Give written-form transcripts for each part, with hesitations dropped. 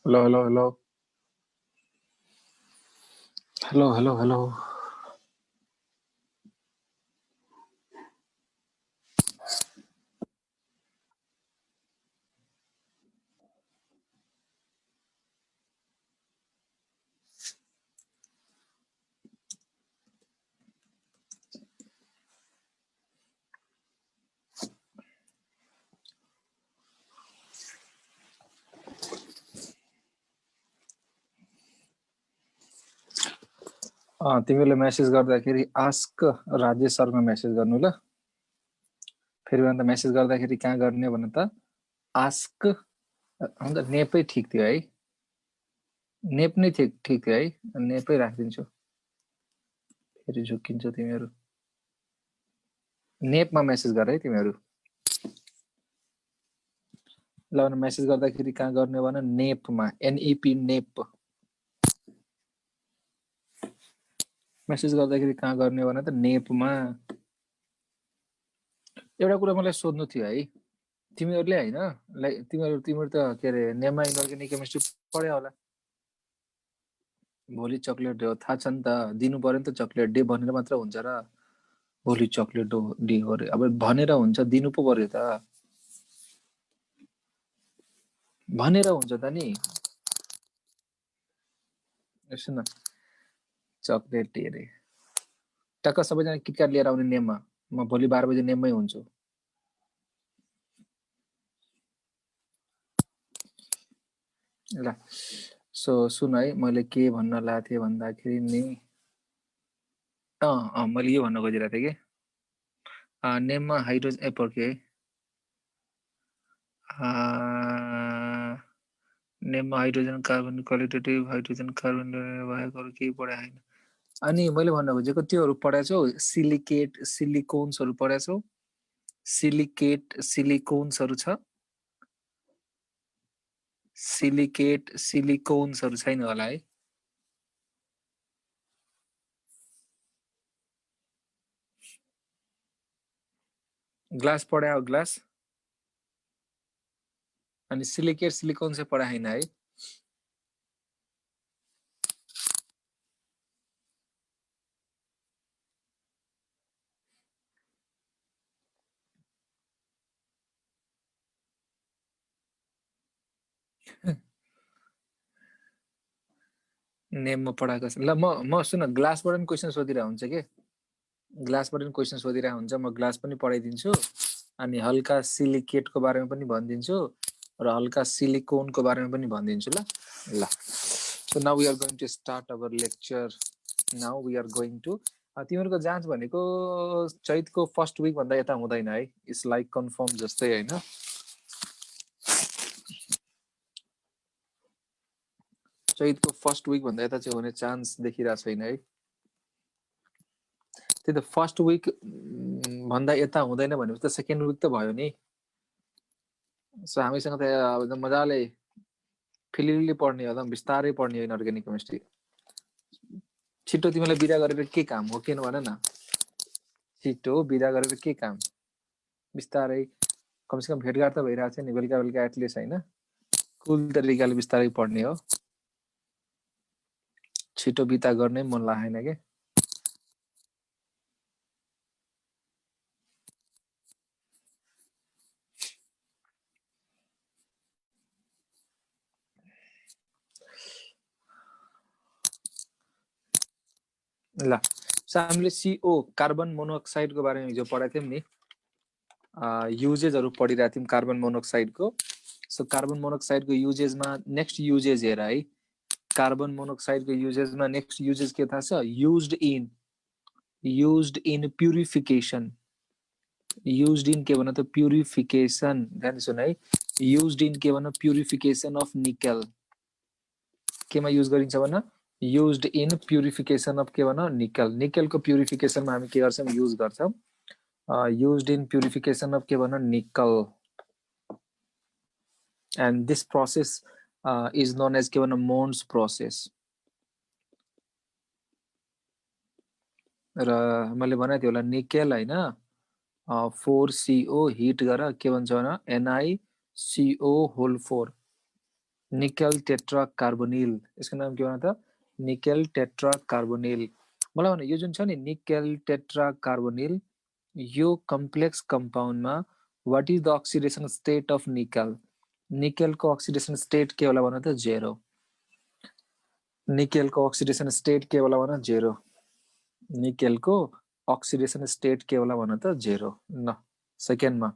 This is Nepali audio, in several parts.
Hello, hello, hello. Hello, hello, hello. तिमीले मेसेज गर्दाखेरि आस्क राजेश सरमा मेसेज गर्नु ल। फेरि अन्त मेसेज गर्दाखेरि कहाँ गर्ने भन त आस्क अन्त नेपै ठिक थियो है। नेप नै ठिक थियो है। नेपै राखिदिन्छु। फेरि झुक्किन्छ तिमीहरू। नेपमा मेसेज गर है तिमीहरू। ल मेसेज गर्दाखेरि कहाँ गर्ने भन नेपमा एनईपी नेप। मेसेज गर्दाखेरि कहाँ गर्ने भन त नेपमा। एउटा कुरा मलाई सोध्नु थियो है तिमीहरूले हैन तिमीहरू त के अरे नेमा इनअर्ग्यानिक केमिस्ट्री पढ्यो होला। भोलि चकलेट डे हो थाहा छ नि त दिनु पर्यो नि त चकलेट डे भनेर मात्र हुन्छ र भोलि चकलेट डे हो रे अब भनेर हुन्छ दिनु पो पर्यो त भनेर हुन्छ त नि। सुन चकलेट डे रे टक्क सबैजना किटक्याट लिएर आउने नेममा म भोलि 12 बजे नेममै हुन्छु। ल सो सुन है मैले के भन्न लागेको थिएँ भन्दाखेरि नि मैले यो भन्न खोजिरहेको थिएँ कि नेममा हाइड्रोजन एपर के नेममा hydrogen carbon qualitative hydrogen carbon भएको अरू केही पढाएको छैन। अनि मैले भन्न खोजेको त्योहरू पढाएछौ सिलिकेट सिलिकोन्सहरू पढाएछौ सिलिकेट सिलिकोन्सहरू छ सिलिकेट सिलिकोन्सहरू छैन होला है। ग्लास पढायो ग्लास अनि सिलिकेट सिलिकोन चाहिँ पढाएन है। नेममा पढाएको छ ल म सुन ग्लासबाट पनि क्वेसन सोधिरहेको हुन्छ के ग्लासबाट पनि क्वेसन सोधिरहेको हुन्छ म ग्लास पनि पढाइदिन्छु अनि हल्का सिलिकेटको बारेमा पनि भनिदिन्छु र हल्का सिलिकोनको बारेमा पनि भनिदिन्छु ल ल so now we are going to start our lecture now we are going to तिमीहरूको जाँच भनेको चैतको फर्स्ट विक भन्दा यता हुँदैन है इट्स लाइक कन्फर्म जस्तै हैन चैतको फर्स्ट विक भन्दा यता चाहिँ हुने चान्स देखिरहेको छैन है। त्यही त फर्स्ट विक भन्दा यता हुँदैन भनेपछि त सेकेन्ड विक त भयो नि। सो हामीसँग त अब मजाले फिलिली पढ्ने होला बिस्तारै पढ्ने होइन अर्ग्यानिक केमिस्ट्री। छिटो तिमीलाई बिदा गरेर के काम हो किन भन न छिटो बिदा गरेर के काम बिस्तारै कमसेकम भेटघाट त भइरहेको छ नि बेलुका बेलुका एटलिस्ट होइन कुल तरिकाले बिस्तारै पढ्ने हो छिटो बिता गर्नै मन लागेन के। ल हामीले CO कार्बन मोनोअक्साइडको बारेमा हिजो पढाएको थियौँ नि युजेजहरू पढिरहेको थियौँ कार्बन मोनोअक्साइडको। सो कार्बन मोनोअक्साइडको युजेजमा नेक्स्ट युजेज हेर है कार्बन मोनोअक्साइडको युजेजमा नेक्स्ट युजेज के थाहा छ used in purification used in के भन त प्युरिफिकेसन ध्यान सुन है युज्ड इन के भन प्युरिफिकेसन अफ निकेल केमा युज गरिन्छ भन युज्ड इन प्युरिफिकेसन अफ के भन निकेल निकेलको प्युरिफिकेसनमा हामी के गर्छौँ युज गर्छौँ used in purification of के भन nickel and this process is known as के भन Mond's process र मैले भनेको थिएँ होला निकेल हैन 4CO हिट गर के भन्छ भन NiCO whole 4 nickel tetra carbonyl, यसको नाम के भन्छ त? Nickel tetra carbonyl. मलाई भने यो जुन छ नि निकेल टेट्रा कार्बोनिल, यो कम्प्लेक्स कम्पाउन्डमा what is the oxidation state of nickel? Nickel को ऑक्सीडेशन स्टेट के होला भन त? 0। निकेल को ऑक्सीडेशन स्टेट के होला भन? 0। निकेल को ऑक्सीडेशन स्टेट के होला भन त? 0। न सेकेन्डमा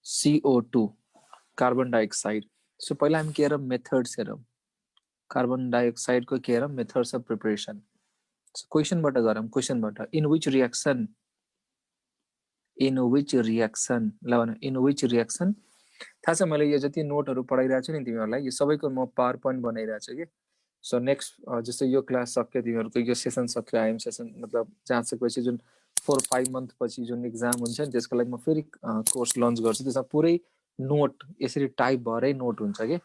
CO2 कार्बन डाइऑक्साइड। सो पहिला हामी के हेरौँ? मेथड्स हेरौँ। कार्बन डाइऑक्साइड को के हेरौँ? Methods of preparation. क्वेशनबाट गरौँ, क्वेशनबाट। In which reaction, in which reaction, ल भन, इन विच रिएक्सन। थाहा छ मैले यो जति नोटहरू पढाइरहेको छु नि तिमीहरूलाई, यो सबैको म पावर पोइन्ट बनाइरहेको छु कि। सो नेक्स्ट जस्तै यो क्लास सक्यो तिमीहरूको, यो सेसन सक्यो, आइएम सेसन मतलब जहाँ सकेपछि जुन 4-5 मन्थ पछि जुन एक्जाम हुन्छ नि त्यसको लागि म फेरि कोर्स लन्च गर्छु। त्यसमा पुरै नोट यसरी टाइप भएरै नोट हुन्छ कि।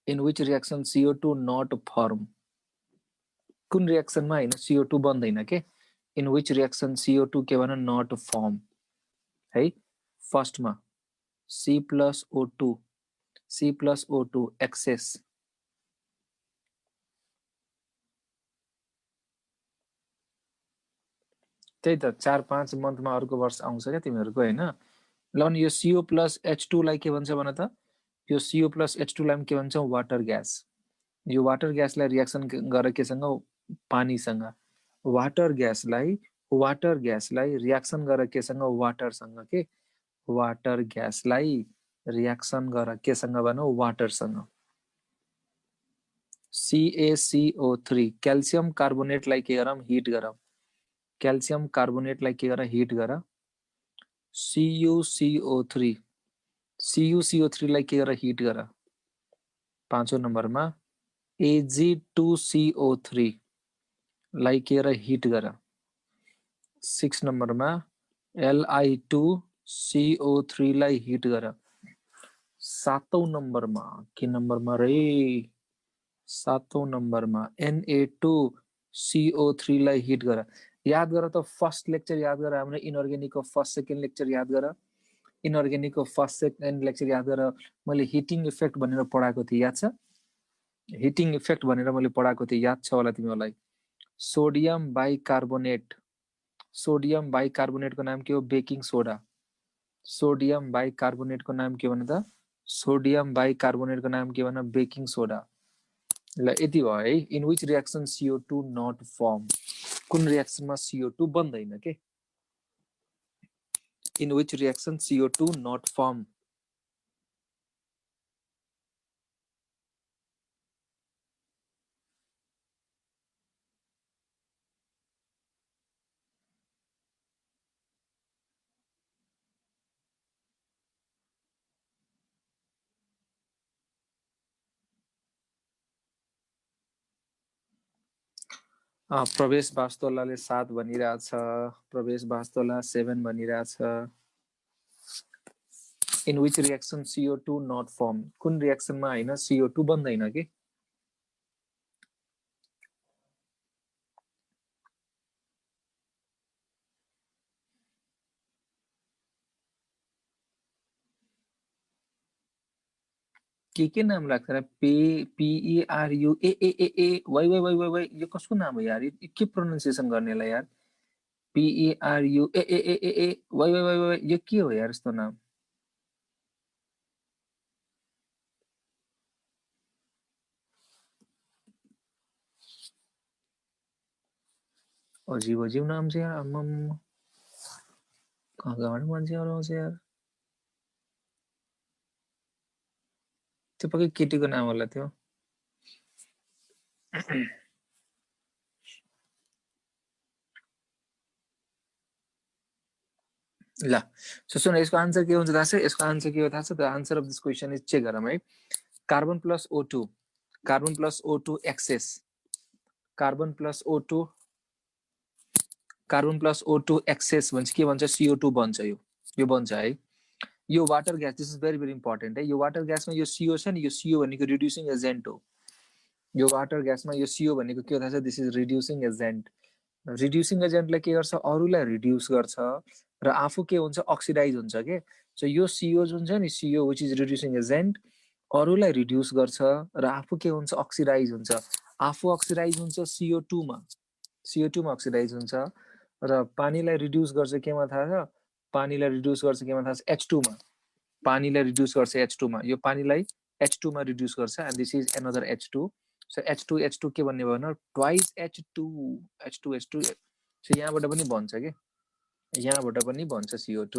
In which reaction CO2 not form, कुन रिएक्सनमा हैन CO2 बन्दैन के? इन विच रिएक्सन CO2 के भन? नट फर्म है। फर्स्टमा C+O2, C+O2 एक्सेस, त्यही त 4-5 मन्थमा अर्को वर्ष आउँछ क्या तिमीहरूको हैन। ल भने यो CO+H2 लाई के भन्छ भन त? यो CO+H2 लाई के भन्छ? Water gas. यो वाटर ग्यासलाई रिएक्सन गरेर केसँग? पानीसँग। वाटर ग्यासलाई रिएक्सन गरेर केसँग? वाटरसँग के? वाटर ग्यासलाई रिएक्सन गरेर केसँग भनौ? वाटरसँग। CaCO3 क्याल्सियम कार्बोनेटलाई के गरौँ? हिट गरौँ। क्याल्सियम कार्बोनेटलाई के गर? हिट गर। CuCO3, CuCO3 लाई के गर? हिट गर। 5औं नम्बरमा Ag2CO3 लाई के गर? हिट गर। 6 नम्बरमा Li2CO3 लाई हिट गर। 7औं नम्बरमा के नम्बरमा रे? 7औं नम्बरमा Na2CO3 लाई हिट गर। याद गर त, फर्स्ट लेक्चर याद गर, हाम्रो इनअर्गेनिकको फर्स्ट सेकेन्ड लेक्चर याद गर। इनअर्गेनिकको फर्स्ट सेकेन्ड लेक्चर याद गर। मैले हिटिङ इफेक्ट भनेर पढाएको थिएँ, याद छ? हिटिङ इफेक्ट भनेर मैले पढाएको थिएँ, याद छ होला तिमीहरूलाई? सोडियम बाइकार्बोनेट, सोडियम बाइकार्बोनेटको नाम के हो? Baking soda. सोडियम बाइकार्बोनेटको नाम के भन त? सोडियम बाइकार्बोनेटको नाम के भन? Baking soda. ल यति भयो है। In which reaction CO2 not form, कुन रिएक्सनमा CO2 बन्दैन के? In which reaction CO2 not form. Prabesh वास्तोलाले 7 भनिरहेछ। प्रवेश वास्तोला 7 भनिरहेछ। In which reaction CO2 not form, कुन रिएक्सनमा हैन CO2 बन्दैन के? के नाम लाग्छ र? PERU ए वाइ वाइ वाइ वाइ वाइ, यो कसको नाम हो यार? यो के प्रोनाउन्सिएसन गर्नेलाई यार? PERU ए वाइ वाइ वाइ वाइ, यो के हो यार यस्तो नाम? अजीब अजीब नाम छ यार। आम्म कहाँबाट मान्छेहरू आउँछ यार? त्यो पक्कै केटीको नाम होला त्यो। ल सो सुन, यसको आन्सर के हुन्छ थाहा छ? यसको आन्सर के हो थाहा छ? The answer of this question is, check गरौँ है। Carbon plus O2, carbon plus O2 excess, carbon plus O2, carbon plus O2 excess भन्छ के भन्छ? CO2 बन्छ। यो बन्छ है। यो water gas, this is very very important है। यो वाटर ग्यासमा यो CO छ नि, यो CO भनेको रिड्युसिङ एजेन्ट हो। यो वाटर ग्यासमा यो CO भनेको के हो थाहा छ? This is reducing agent. Reducing एजेन्टले के गर्छ? अरूलाई रिड्युस गर्छ र आफू के हुन्छ? अक्सिडाइज हुन्छ के। सो यो CO जुन छ नि CO which is reducing agent अरूलाई रिड्युस गर्छ र आफू के हुन्छ अक्सिडाइज हुन्छ आफू अक्सिडाइज हुन्छ CO2 मा CO2 मा अक्सिडाइज हुन्छ र पानीलाई रिड्युस गर्छ केमा थाहा छ पानीलाई रिड्युस गर्छ केमा थाहा छ H2 मा पानीलाई रिड्युस गर्छ H2 मा यो पानीलाई H2 मा रिड्युस गर्छ and this is another H2 so H2 के भन्ने भयो न ट्वाइस H2 सो यहाँबाट पनि बन्छ के यहाँबाट पनि बन्छ CO2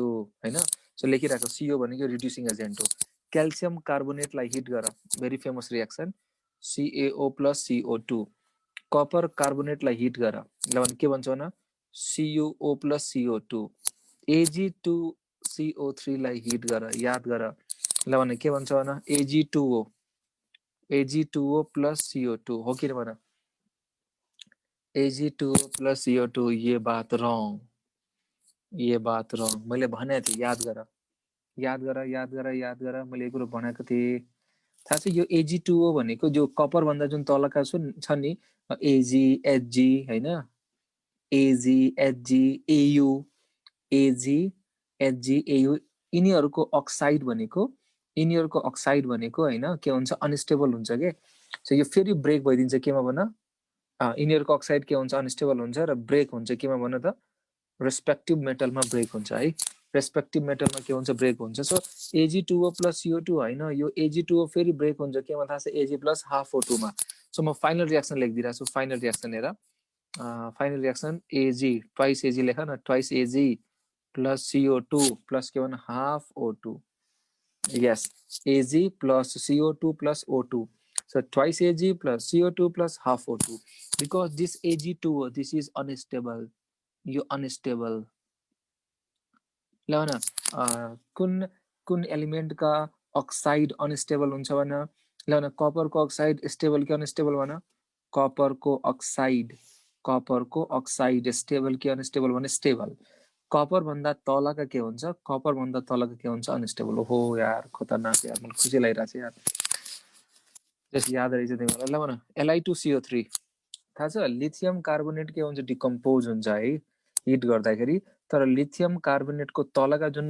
हैन सो लेखिराको CO भनेको रिड्युसिङ एजेन्ट हो क्याल्सियम कार्बोनेटलाई हिट गर very famous reaction CaO + CO2 copper कार्बोनेटलाई हिट गर ल भने के भन्छ न CuO + CO2 Ag2CO3 लाई हिट गर याद गर ल भने के भन्छ न Ag2O + CO2 हो कि भन Ag2O + CO2 ये बात रङ मैले भने थिएँ याद गर मैले कुरो भनेको थिएँ थाहा छ यो Ag2O भनेको जो कपर भन्दा जुन तलका छ नि Ag Hg हैन Ag Hg Au Ag Hg Au यिनीहरुको अक्साइड भनेको हैन के हुन्छ अनस्टेबल हुन्छ के सो यो फेरि ब्रेक भइदिन्छ केमा भन यिनीहरुको अक्साइड के हुन्छ अनस्टेबल हुन्छ र ब्रेक हुन्छ केमा भन त रेस्पेक्टिभ मेटलमा ब्रेक हुन्छ है रेस्पेक्टिभ मेटलमा के हुन्छ ब्रेक हुन्छ सो Ag2O + CO2 हैन यो Ag2O फेरि ब्रेक हुन्छ केमा थाहा छ Ag + हाफ O2 मा सो म फाइनल रिएक्सन लेखिदिरा छु फाइनल रिएक्सन हेर final reaction Ag twice Ag लेख न ट्वाइस Ag + CO2 + के भन half O2 yes Ag + CO2 + O2 so twice Ag + CO2 + half O2 because this Ag2O this is unstable यो अनस्टेबल ल न कुन एलिमेन्टका अक्साइड अनस्टेबल हुन्छ भन ल न कपरको अक्साइड स्टेबल कि अनस्टेबल भन कपरको अक्साइड स्टेबल कि अनस्टेबल भने स्टेबल कपर भन्दा तलका के हुन्छ कपर भन्दा तलका के हुन्छ अनस्टेबल हो यार खतरनाक यार मलाई खुसी लागिरहेछ यार जस याद रहेछ तिमीलाई ल भन Li2CO3 थाहा छ लिथियम कार्बोनेट के हुन्छ डिकम्पोज हुन्छ है हिट गर्दाखेरि तर लिथियम कार्बोनेटको तलका जुन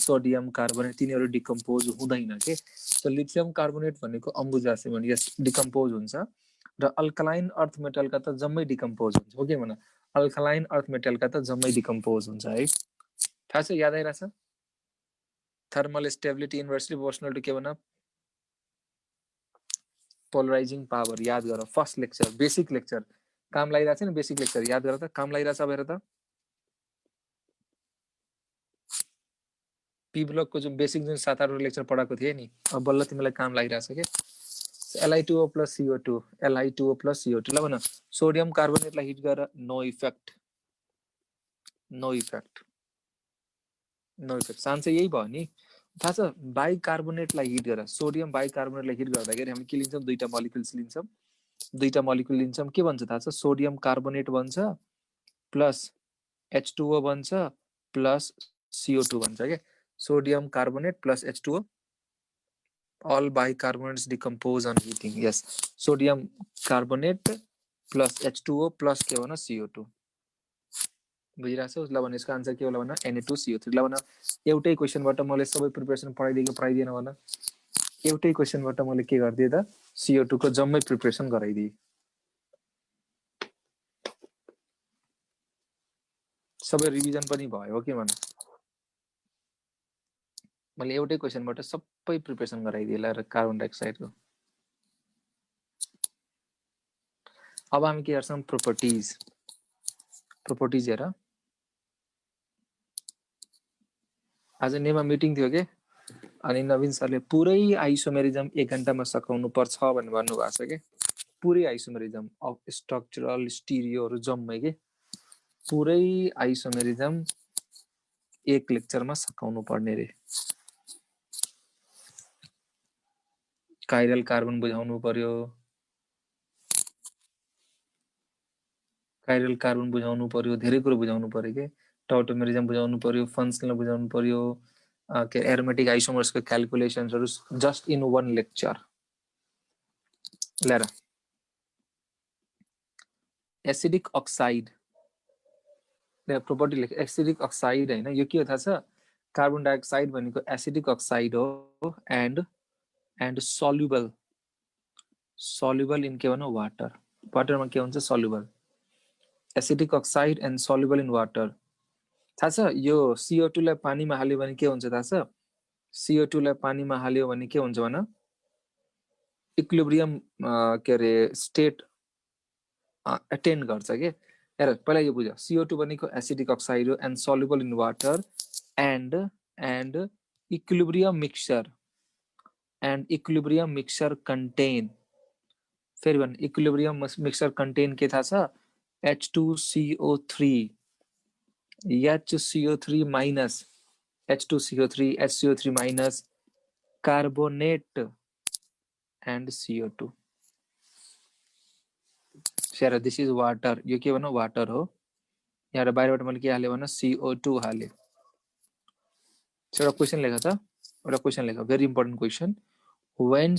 सोडियम कार्बोनेट तिनीहरु डिकम्पोज हुँदैन के सो लिथियम कार्बोनेट भनेको अम्बुजासे भने यस डिकम्पोज हुन्छ र अल्कलाइन अर्थ मेटलका त जम्मै डिकम्पोज हुन्छ हो के भन अल्कलाइन अर्थ मेटलका त जम्मै डिकम्पोज हुन्छ है थाहा छ याद आइराछ thermal stability inversely proportional to के भन पोलराइजिङ पावर याद गर फर्स्ट लेक्चर बेसिक लेक्चर काम लागिरहेछ नि बेसिक लेक्चर याद गर त काम लागिरहेछ अब हेर त पी ब्लकको जुन बेसिक जुन 7-8 लेक्चर पढाएको थिए नि अब बल्ल तिमीलाई काम लागिरहेछ के Li2O + CO2 Li2O + CO2 ल भन सोडियम कार्बोनेटलाई हिट गर नो इफेक्ट सान्स यही भयो नि थाहा छ बाइकार्बोनेटलाई हिट गर सोडियम बाइकार्बोनेटलाई हिट गर्दाखेरि हामी के लिन्छौं दुईटा मोलिक्युल लिन्छौं के भन्छ थाहा छ सोडियम कार्बोनेट बन्छ प्लस H2O बन्छ प्लस CO2 बन्छ के sodium carbonate plus H2O all bicarbonates decompose on heating yes sodium carbonate plus H2O plus के भन CO2 बुझिरहेछौ ल भने यसको आन्सर के होला भन Na2CO3 ल भन एउटै क्वेशनबाट मैले सबै प्रिपरेसन पढाइदिएको पढाइदिएन भन एउटै क्वेशनबाट मैले के गर्दिए त CO2 को जम्मै प्रिपरेसन गराइदिए सबै रिभिजन पनि भयो हो के भन मैले एउटै क्वेशनबाट सबै प्रिपरेसन गराइदिए ल कार्बन डाइअक्साइडको अब हामी के गर्छौं प्रोपर्टिज हेर आज नेमा मिटिङ थियो के अनि नवीन सरले पुरै आइसोमेरिजम 1 घण्टामा सकाउनु पर्छ भन्ने भन्नु भएको छ के पुरै आइसोमेरिजम अफ स्ट्रक्चरल स्टिरियोहरु जम्मै के पुरै आइसोमेरिजम 1 लेक्चरमा सकाउनु पर्ने रे काइरल कार्बन बुझाउनु पर्यो धेरै कुरा बुझाउनु पर्यो के टौटोमेरिजम बुझाउनु पर्यो फंक्शनल बुझाउनु पर्यो के एरोमेटिक आइसोमर्स को क्याल्कुलेशन्सहरु जस्ट इन 1 लेक्चर लेर एसिडिक अक्साइड ले प्रोपर्टी लेख एसिडिक अक्साइड हैन यो के हो थाहा छ कार्बन डाइअक्साइड भनेको एसिडिक अक्साइड हो एन्ड सल्युबल इन के भनौँ वाटर वाटरमा के हुन्छ soluble acidic oxide and soluble in water थाहा छ यो CO2 लाई पानीमा हाल्यो भने के हुन्छ थाहा छ CO2 लाई पानीमा हाल्यो भने के हुन्छ भन इक्विलिब्रियम के अरे स्टेट अटेन्ड गर्छ के हेर पहिला यो बुझ CO2 भनेको एसिडिक अक्साइड हो and soluble in water and equilibrium mixture contain फेरि भन इक्विलिब्रियम मिक्सचर contain के थाहा छ H2CO3 HCO3 minus H2CO3 HCO3 minus carbonate and CO2 सेरा दिस इज वाटर यो के भनौँ वाटर हो यहाँ बाहिरबाट मैले के हाले भन CO2 हाले एउटा क्वेशन लेख त एउटा क्वेशन लेख very important question when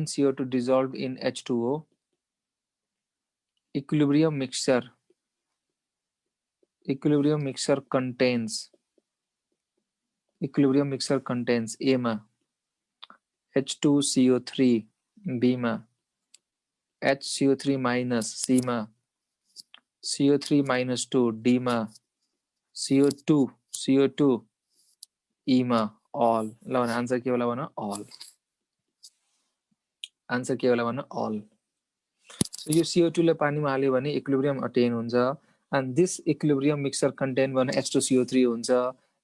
CO2 dissolved in H2O equilibrium mixture contains A मा H2CO3 B मा HCO3 minus C मा CO3 minus 2 D मा CO2 E मा all ल भने आन्सर के होला भन all आन्सर के होला भन all so यो CO2 लाई पानीमा हाल्यो भने इक्विलिब्रियम अटेन हुन्छ and this equilibrium mixture contain भने H2CO3 हुन्छ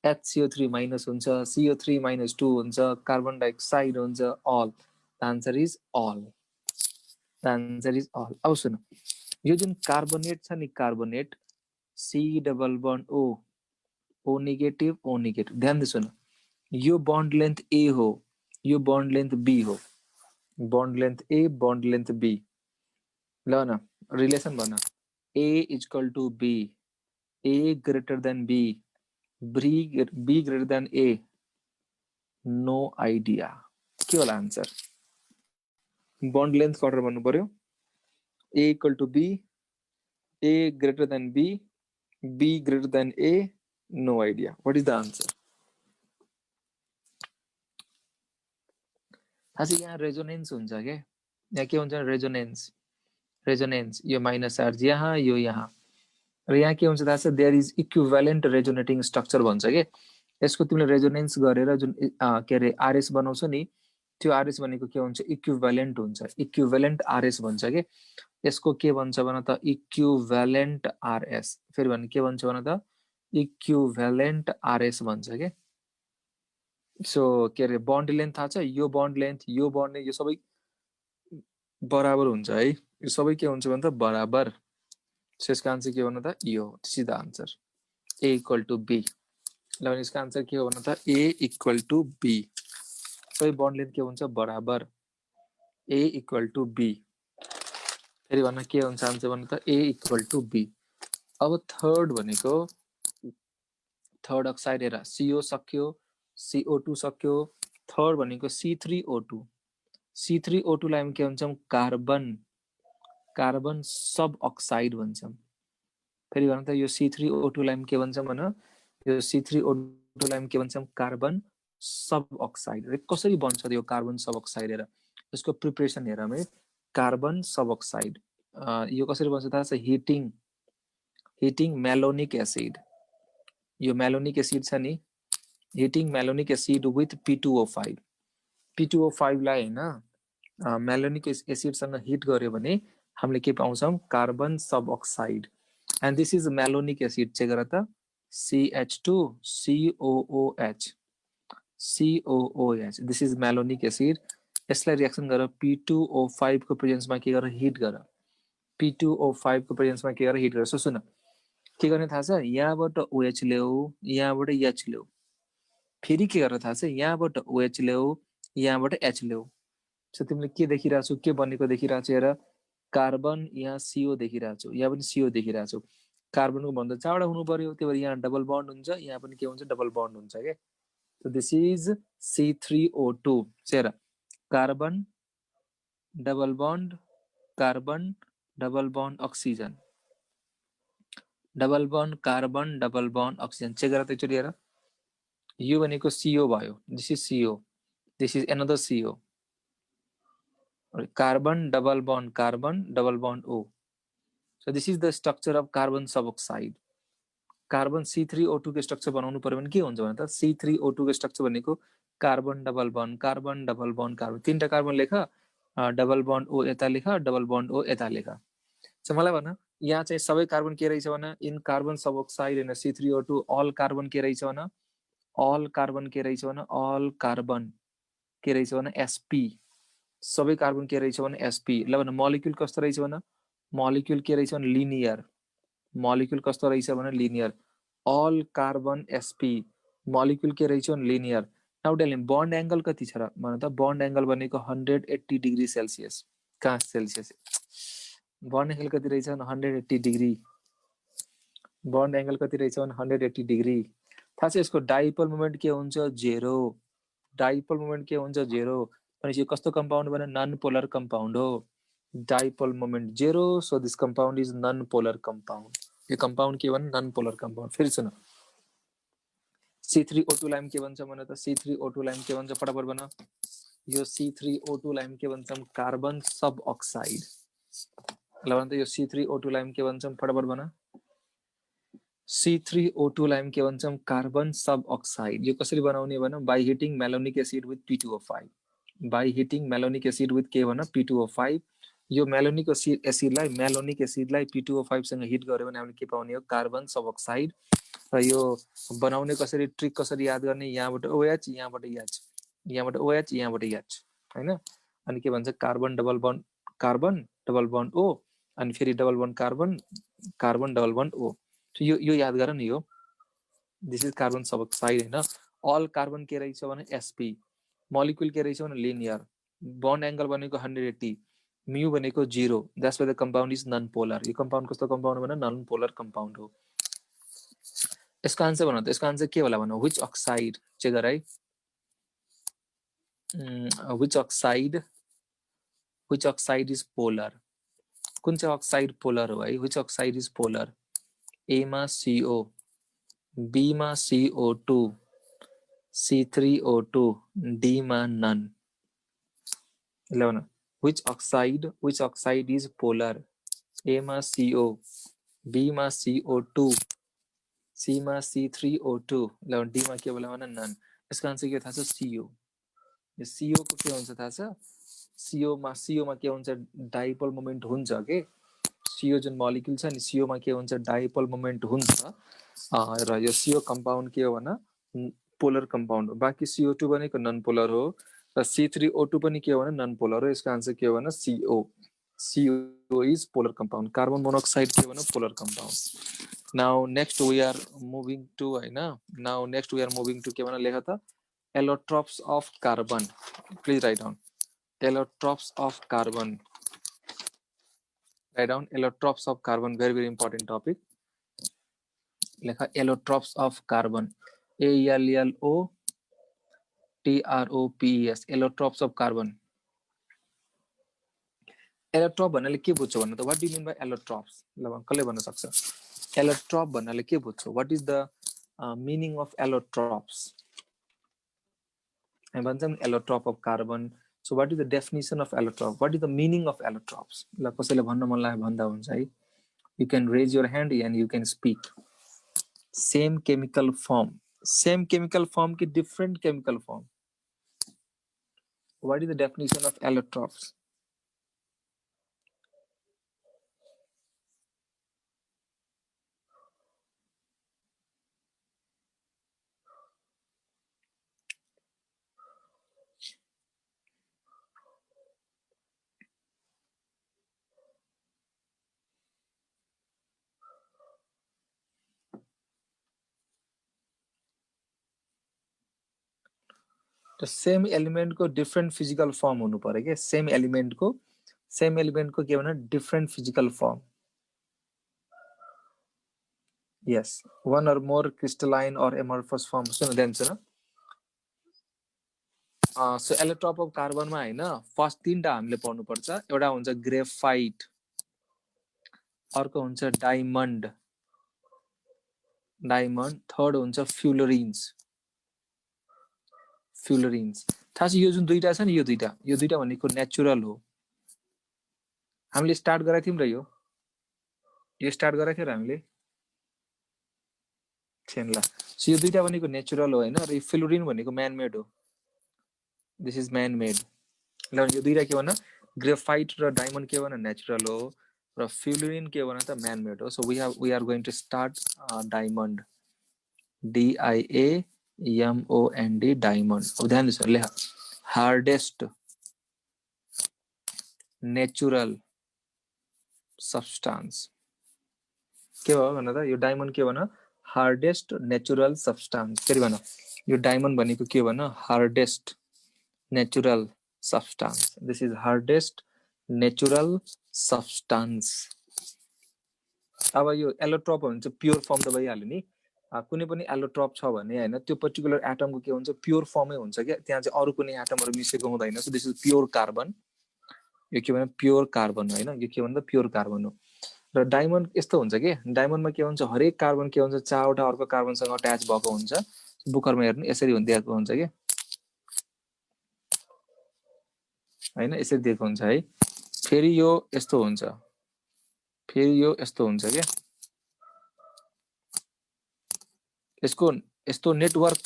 HCO3 minus हुन्छ CO3 minus 2 हुन्छ कार्बन डाइअक्साइड हुन्छ all the answer is all अब सुन यो जुन कार्बोनेट छ नि carbonate C double bond O negative ध्यान दे सुन यो बन्ड लेन्थ A हो यो बन्ड लेन्थ B हो bond length A bond length B ल न रिलेसन भन A is equal to B A greater than B B greater than A no idea के होला आन्सर बन्ड लेन्थ कटर भन्नु पर्यो A equal to B A greater than B B greater than A no idea what is the answer थाहा यहाँ रेजोनेन्स हुन्छ के यहाँ के हुन्छ रेजोनेन्स यो माइनस चार्ज यहाँ यो यहाँ र यहाँ के हुन्छ थाहा छ there is equivalent resonating structure भन्छ के यसको तिमीले रेजोनेन्स गरेर जुन के अरे आरएस बनाउँछ नि त्यो आरएस भनेको के हुन्छ इक्विभ्यालेन्ट हुन्छ इक्विभ्यालेन्ट आरएस भन्छ के यसको के भन्छ भन त इक्विभ्यालेन्ट आरएस फेरि भने के भन्छ भन त इक्विभ्यालेन्ट आरएस भन्छ के सो के अरे बन्ड लेन्थ थाहा छ यो बन्ड लेन्थ यो सबै बराबर हुन्छ है यो सबै के हुन्छ भने त बराबर सो यसको आन्सर के हो भने त यो this is the answer A equal to B ल भने यसको आन्सर के हो भने त A इक्वल टु B सबै बन्ड लेन्थ के हुन्छ बराबर A इक्वल टु B फेरि भन्न के हुन्छ आन्सर भने त A इक्वल टु B अब थर्ड भनेको थर्ड अक्साइड हेर CO सक्यो CO2 सक्यो थर्ड भनेको C3O2 C3O2 लाई हामी के भन्छौं कार्बन सब अक्साइड भन्छौं फेरि भन्न त यो C3O2 लाई हामी के भन्छौं भन यो C3O2 लाई हामी के भन्छौं कार्बन सब अक्साइड र कसरी बन्छ यो कार्बन सब अक्साइड हेर यसको प्रिपरेसन हेर हामी कार्बन सब अक्साइड यो कसरी बन्छ थाहा छ हिटिङ मेलोनिक एसिड यो मेलोनिक एसिड छ नि heating malonic acid with P2O5 लाई हैन मेलोनिक एसिड सँग हिट गर्यो भने हामीले के पाउँछौं carbon sub oxide and this is malonic acid check गर त CH2COOH this is malonic acid यसलाई रिएक्सन गरेर P2O5 को प्रेजेन्समा के गरेर हिट गर P2O5 को प्रेजेन्समा के गरेर हिट गर सो सुन के गर्ने थाहा छ यहाँबाट OH ल्याऊ यहाँबाट H ल्याऊ फेरि के गरेर थाहा छ यहाँबाट OH ल्याऊ यहाँबाट H ल्याऊ सो तिमीले के देखिरहेछौ के बनेको देखिरहेछौ हेर कार्बन यहाँ CO देखिरहेछौ यहाँ पनि CO देखिरहेछौ कार्बनको भन्दा चाँडा हुनु पर्यो त्यही भएर यहाँ डबल बन्ड हुन्छ यहाँ पनि के हुन्छ डबल बन्ड हुन्छ के सो दिस इज C3O2 हेर carbon double bond double bond oxygen, double bond carbon, double bond oxygen. Check गर त एकचोटि हेर, यो भनेको CO भयो, this is CO, this is another CO, carbon double bond O। So this is the structure of carbon suboxide. Carbon C3O2 को स्ट्रक्चर बनाउनु पर्यो भने के हुन्छ भने त C3O2 को स्ट्रक्चर भनेको कार्बन डबल बन्ड कार्बन, तीनटा कार्बन लेख, डबल बन्ड O यता लेख, डबल बन्ड O यता लेख। सो मलाई भन यहाँ चाहिँ सबै कार्बन के रहेछ भने इन कार्बन सबअक्साइड हैन C3O2 अल कार्बन के रहेछ भने अल कार्बन के रहेछ भने अल कार्बन के रहेछ भने sp, सबै कार्बन के रहेछ भने sp। ल भन मोलिक्युल कस्तो रहेछ भने मोलिक्युल के रहेछ भने लिनियर, मोलिक्युल कस्तो रहेछ भने linear, all carbon sp, molecule के रहेछ भने linear. Now tell him bond angle कति छ र भन त, बन्ड एंगल भनेको 180 डिग्री सेल्सियस। कहाँ सेल्सियस, बन्ड एंगल कति रहेछ भने 180 डिग्री, बन्ड एंगल कति रहेछ भने 180 डिग्री। थाहा छ यसको डाइपोल मोमेन्ट के हुन्छ, जेरो, डाइपोल मोमेन्ट के हुन्छ, जेरो। भनेपछि यो कस्तो कम्पाउन्ड भने नन पोलर कम्पाउन्ड हो, dipole moment zero, so this compound is non polar compound. यो कम्पाउन्ड के भने नन पोलर कम्पाउन्ड। फेरि सुन, C3O2 लाइम के भन्छ भने त C3O2 लाइम के भन्छ फटाफट भन, यो C3O2 लाइम के भन्छौं कार्बन सब अक्साइड। ल भन त यो C3O2 लाइम के भन्छौं फटाफट भन, C3O2 लाइम के भन्छौं कार्बन सब अक्साइड। यो कसरी बनाउने भन, by heating malonic acid with P2O5, by heating malonic acid with के भन P2O5। यो मेलोनिक एसिडलाई P2O5 सँग हिट गर्यो भने हामीले के पाउने हो, कार्बन सब अक्साइड। र यो बनाउने कसरी, ट्रिक कसरी याद गर्ने, यहाँबाट OH, यहाँबाट H, यहाँबाट OH, यहाँबाट H हैन। अनि के भन्छ कार्बन डबल बन्ड O, अनि फेरि double bond carbon, carbon double bond O। यो याद गर नि, यो this is carbon sub oxide हैन। अल कार्बन के रहेछ भने sp, मोलिक्युल के रहेछ भने लिनियर, बन्ड एंगल भनेको 180, म्यू भनेको 0, that's why the compound is non polar. यो कंपाउंड कस्तो कंपाउंड भने नन पोलर कंपाउंड हो। यसको आन्सर भन त, यसको आन्सर के होला भन, व्हिच अक्साइड, चेक गर है, व्हिच अक्साइड इज पोलर, कुन चाहिँ अक्साइड पोलर हो है, व्हिच अक्साइड इज पोलर। ए मा CO, बी मा CO2, C3O2, डी मा नन। ल भन व्हिच अक्साइड इज पोलर। ए मा CO, बी मा CO2, सी मा C3O2, ल डी मा के होला भन नन। यसको आन्सर के थाहा छ, CO। यो CO को के हुन्छ थाहा छ, CO मा के हुन्छ, डाइपोल मोमेन्ट हुन्छ के, CO जुन मोलिक्युल छ नि CO मा के हुन्छ, डाइपोल मोमेन्ट हुन्छ। र यो CO कम्पाउन्ड के हो भन, पोलर कम्पाउन्ड हो। बाकी CO2 भनेको नन पोलर हो, र C3O2 पनि के हो भने नन पोलर हो। यसको आन्सर के हो भने CO, CO is polar compound. Carbon monoxide के भने polar compound. Now next we are moving to हैन, now next we are moving to के भने लेख त, allotropes of carbon. Please write down allotropes of carbon, write down allotropes of carbon, very very important topic। लेखा allotropes of carbon, ALLOTROPES, allotropes of carbon। Allotrope भन्नाले के बुझ्छौ भन्नु त, what do you mean by allotropes. ल कसले भन्न सक्छ एलोट्रोप भन्नाले के बुझ्छौ, what is the meaning of allotropes. हामी भन्छौँ allotrope of carbon. So what is the definition of allotrope, what is the meaning of allotropes. ल कसैले भन्न मन लाग्यो भन्दा हुन्छ है, you can raise your hand and you can speak। same chemical form की different chemical form, what is the definition of allotropes। तो सेम एलिमेंट को डिफरेंट फिजिकल फॉर्म होनु पर्यो के, सेम एलिमेंट को के भन्न different physical form. Yes, one or more crystalline or amorphous form। सुन ध्यान सुन, सो एलोट्रोप अफ कार्बनमा हैन फर्स्ट तीनटा हामीले पढ्नु पर्छ। एउटा हुन्छ ग्रेफाइट, अर्को हुन्छ डायमन्ड, थर्ड हुन्छ फ्युलरिन्स। थाहा छ यो जुन दुईटा छ नि, यो दुईटा भनेको नेचुरल हो। हामीले स्टार्ट गरेको थियौँ र यो स्टार्ट गरेको थियो र हामीले थिएन ल। सो यो दुईटा भनेको नेचुरल हो होइन, र यो फ्युलरिन भनेको म्यानमेड हो। This is man-made. ल यो दुईटा के भन, ग्रेफाइट र डायमन्ड के भन नेचुरल हो, र फ्युलरिन के भन त म्यानमेड हो। So we are going to start diamond, DIAMOND, diamond. अब ध्यान दिनुहोस्, लेख हार्डेस्ट नेचुरल सब्सटेन्स के भयो भन त, यो डायमन्ड के भन, हार्डेस्ट नेचुरल सब्सटेन्स। फेरि भन, यो डायमन्ड भनेको के भन, hardest natural substance. This is hardest natural substance. अब यो एलोट्रोप हुन्छ प्योर फर्म त भइहाल्यो नि, कुनै पनि एलोट्रोप छ भने होइन, त्यो पर्टिकुलर एटमको के हुन्छ, प्योर फर्मै हुन्छ क्या, त्यहाँ चाहिँ अरू कुनै एटमहरू मिसेको हुँदैन। So this is pure carbon. यो के भन्छ, प्योर कार्बन होइन, यो के भन्छ प्योर कार्बन हो। र डायमन्ड यस्तो हुन्छ कि, डायमन्डमा के हुन्छ, हरेक कार्बन के हुन्छ, चारवटा अर्को कार्बनसँग अट्याच भएको हुन्छ। बुकरमा हेर्नु यसरी दिएको हुन्छ कि होइन, यसरी दिएको हुन्छ है। फेरि यो यस्तो हुन्छ, फेरि यो यस्तो हुन्छ क्या, यसको यस्तो नेटवर्क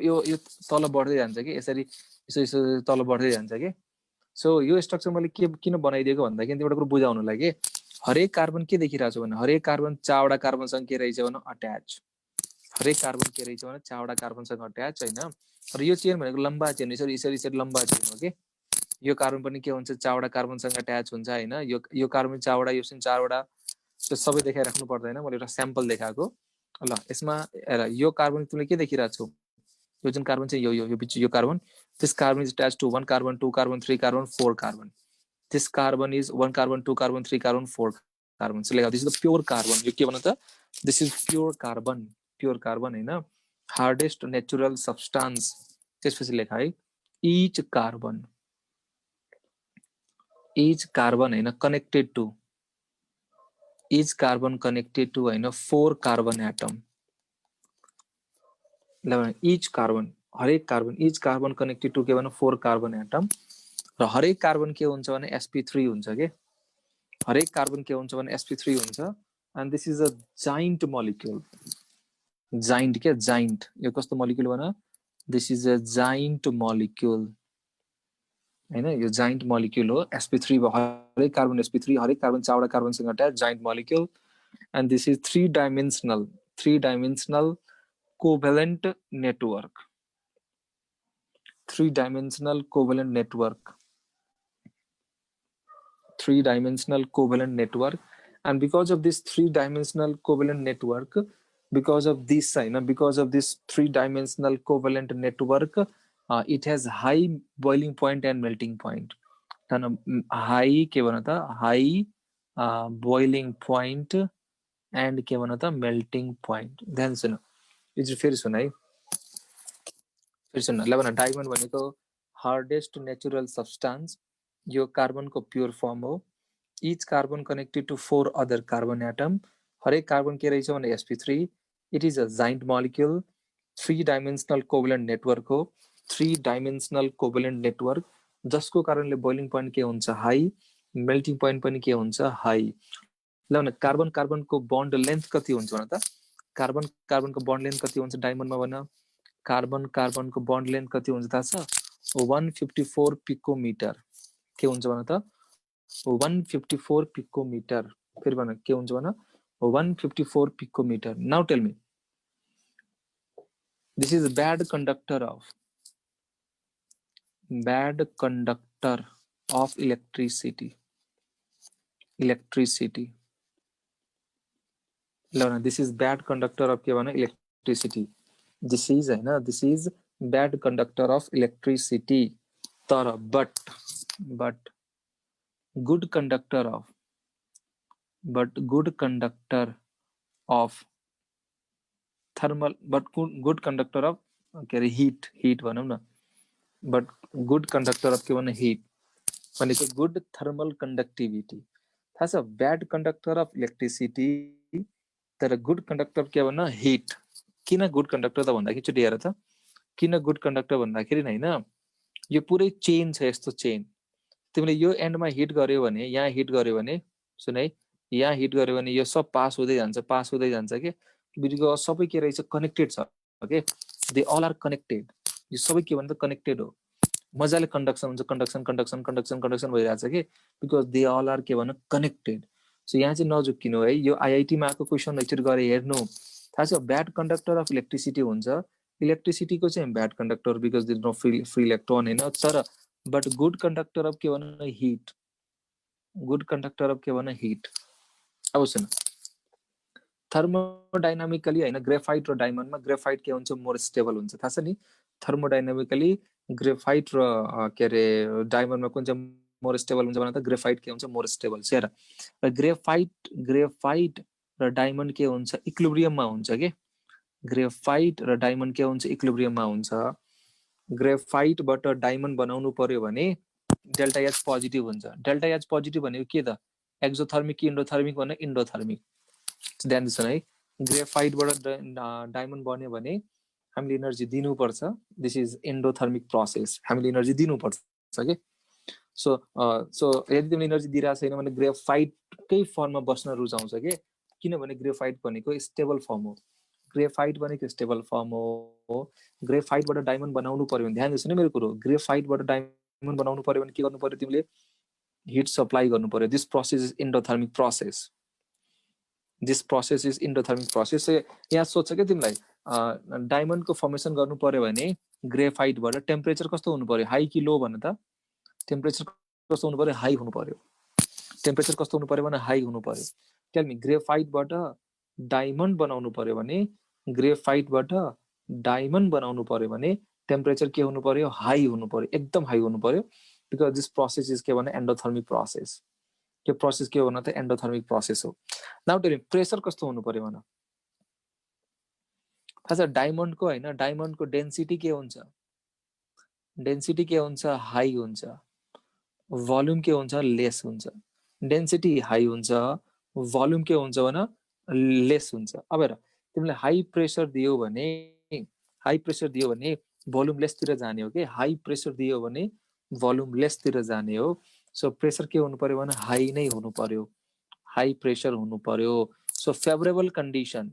यो तल बढ्दै जान्छ कि, यसरी यसो तल बढ्दै जान्छ कि। सो यो स्ट्रक्चर मैले किन बनाइदिएको भन्दाखेरि एउटा कुरो बुझाउनुलाई कि, हरेक कार्बन के देखिरहेको छु भने, हरेक कार्बन चारवटा कार्बनसँग के रहेछ भने अट्याच, हरेक कार्बन के रहेछ भने चारवटा कार्बनसँग अट्याच होइन। र यो चेन भनेको लम्बा चेन, यसरी लम्बा चेन हो कि। यो कार्बन पनि के हुन्छ, चारवटा कार्बनसँग अट्याच हुन्छ होइन। यो कार्बन चारवटा, यो पनि चारवटा, त्यो सबै देखाइराख्नु पर्दैन, मैले एउटा स्याम्पल देखाएको ल। यसमा हेर, यो कार्बन तिमीले के देखिरहेको छौ, यो जुन कार्बन चाहिँ यो carbon, this carbon is attach to 1 carbon 2 carbon 3 carbon 4 carbon. This carbon is 1 carbon 2 carbon 3 carbon 4 carbon. So this is the pure carbon. यो के भन त, दिस इज प्योर कार्बन, होइन, हार्डेस्ट नेचुरल सब्सटेन्स। त्यसपछि लेख है, इच कार्बन होइन, connected to, each carbon connected to होइन 4 कार्बन एटम। इच कार्बन, हरेक carbon, each carbon connected to के भन 4 कार्बन एटम। र हरेक कार्बन के हुन्छ भने sp3 हुन्छ के, हरेक कार्बन के हुन्छ भने sp3 हुन्छ। And this is a giant molecule, giant के, जाइन्ट। यो कस्तो मलिक्युल भन, this is a giant molecule होइन, यो जाइन्ट मलिक्युल हो। sp3 हरेक कार्बन sp3, हरेक कार्बन चारवटा कार्बनसँग attach, giant molecule. And this is three dimensional covalent network, three-dimensional covalent network. And because of this three-dimensional covalent network, because of this three-dimensional covalent network, it has high boiling point and melting point. High के भन त, high boiling point and के भन त melting point। ध्यान सुन, यो चाहिँ फेरि सुन है, फेरि सुन ल। भन डायमन्ड भनेको हार्डेस्ट नेचुरल सब्सटेन्स, यो कार्बनको प्योर फर्म हो। Each carbon connected to 4 other carbon atom, हरेक कार्बन के रहेछ भने sp3। It is a giant molecule, three dimensional covalent network हो, 3-डाइमेन्सनल कोभ्यालेन्ट नेटवर्क, जसको कारणले बोइलिङ पोइन्ट के हुन्छ, हाई, मेल्टिङ पोइन्ट पनि के हुन्छ, हाई। ल भन कार्बन कार्बनको बन्ड लेन्थ कति हुन्छ भन त, कार्बन कार्बनको बन्ड लेन्थ कति हुन्छ डायमन्डमा भन, कार्बन कार्बनको बन्ड लेन्थ कति हुन्छ थाहा छ, 154 पिकोमिटर। के हुन्छ भन त, 154 पिकोमिटर। फेरि भन के हुन्छ भन, 154 picometre. Now tell me, this is bad conductor of electricity. ल भन, this is bad conductor of के भन, इलेक्ट्रिसिटी। दिस इज होइन, this is bad conductor of electricity. तर but good conductor of thermal, good conductor of के अरे हिट भनौँ न, बट गुड कन्डक्टर अफ के भन्नु, हिट भनेको गुड थर्मल कन्डक्टिभिटी। थाहा छ ब्याड कन्डक्टर अफ इलेक्ट्रिसिटी तर गुड कन्डक्टर के भन्न हिट किन गुड कन्डक्टर त भन्दाखेरि एकचोटि हेर त किन गुड कन्डक्टर भन्दाखेरि हैन यो पुरै चेन छ यस्तो चेन तिमीले यो एन्डमा हिट गर्यो भने यहाँ हिट गर्यो भने सुन है यहाँ हिट गर्यो भने यो सब पास हुँदै जान्छ के बिकज सबै के रहेछ कनेक्टेड छ के दे अल आर कनेक्टेड यो सबै के भन्दा कनेक्टेड हो मजाले कन्डक्सन हुन्छ कन्डक्सन भइरहेछ के बिकज दे अल आर के भन्नु कनेक्टेड सो यहाँ चाहिँ नझुक्किनु है यो आइआइटीमा आएको क्वेसन एकचोटि गरे हेर्नु थाहा छ ब्याड कन्डक्टर अफ इलेक्ट्रिसिटी हुन्छ इलेक्ट्रिसिटीको चाहिँ bad conductor because there no free electron हैन तर बट गुड कन्डक्टर अफ के भन्नु हिट गुड कन्डक्टर अफ के भन्नु हिट अब सुन थर्मोडाइनामिकली हैन ग्रेफाइट र डायमन्डमा ग्रेफाइट के हुन्छ मोर स्टेबल हुन्छ थाहा छ नि थर्मोडाइनामिकली ग्रेफाइट र के रे डायमन्डमा कुन चाहिँ मोर स्टेबल हुन्छ भने त ग्रेफाइट के हुन्छ मोर स्टेबल सेरा र ग्रेफाइट र डायमन्ड के हुन्छ इक्विलिब्रियममा हुन्छ के ग्रेफाइट र डायमन्ड के हुन्छ इक्विलिब्रियममा हुन्छ ग्रेफाइटबाट डायमन्ड बनाउनु पर्यो भने डेल्टा एच पोजिटिभ हुन्छ डेल्टा एच पोजिटिभ भनेको के त एक्सोथर्मिक कि इन्डोथर्मिक भने इन्डोथर्मिक ध्यान दिनु है ग्रेफाइटबाट डायमन्ड बन्यो भने हामीले एनर्जी दिनुपर्छ दिस इज एन्डोथर्मिक प्रोसेस हामीले एनर्जी दिनुपर्छ के सो यदि तिमीले एनर्जी दिइरहेको छैन भने ग्रेफाइटकै फर्ममा बस्न रुचाउँछ के किनभने ग्रेफाइट भनेको स्टेबल फर्म हो ग्रेफाइट भनेको स्टेबल फर्म हो ग्रेफाइटबाट डायमन्ड बनाउनु पर्यो भने ध्यान दिनु नि मेरो कुरो ग्रेफाइटबाट डायमन्ड बनाउनु पर्यो भने के गर्नु पर्यो तिमीले हिट सप्लाई गर्नु पर्यो this process is endothermic process this process is endothermic process यहाँ सोध्छ के तिमीलाई डायमन्डको फर्मेसन गर्नु पर्यो भने ग्रेफाइटबाट टेम्परेचर कस्तो हुनु पर्यो हाई कि लो भन त टेम्परेचर कस्तो हुनु पर्यो हाई हुनु पर्यो टेम्परेचर कस्तो हुनु पर्यो भने हाई हुनु पर्यो टेल मी ग्रेफाइटबाट डायमन्ड बनाउनु पर्यो भने ग्रेफाइटबाट डायमन्ड बनाउनु पर्यो भने टेम्परेचर के हुनु पर्यो हाई हुनु पर्यो एकदम हाई हुनु पर्यो बिकज दिस प्रोसेस इज के भने एन्डोथर्मिक प्रोसेस यो प्रोसेस के हो न त एन्डोथर्मिक प्रोसेस हो नाउ टेल मी प्रेसर कस्तो हुनु पर्यो भन थाहा छ डायमन्डको हैन डायमन्डको डेन्सिटी के हुन्छ डेन्सिटी के हुन्छ हाई हुन्छ भोल्युम के हुन्छ लेस हुन्छ डेन्सिटी हाई हुन्छ भोल्युम के हुन्छ भन लेस हुन्छ अब हेर तिमीले हाई प्रेसर दियो भने भोल्युम लेसतिर जाने हो के हाई प्रेसर दियो भने भोल्युम लेसतिर जाने हो सो प्रेसर के हुनु पर्यो भने हाई नै हुनु पर्यो हाई प्रेसर हुनु पर्यो so favourable condition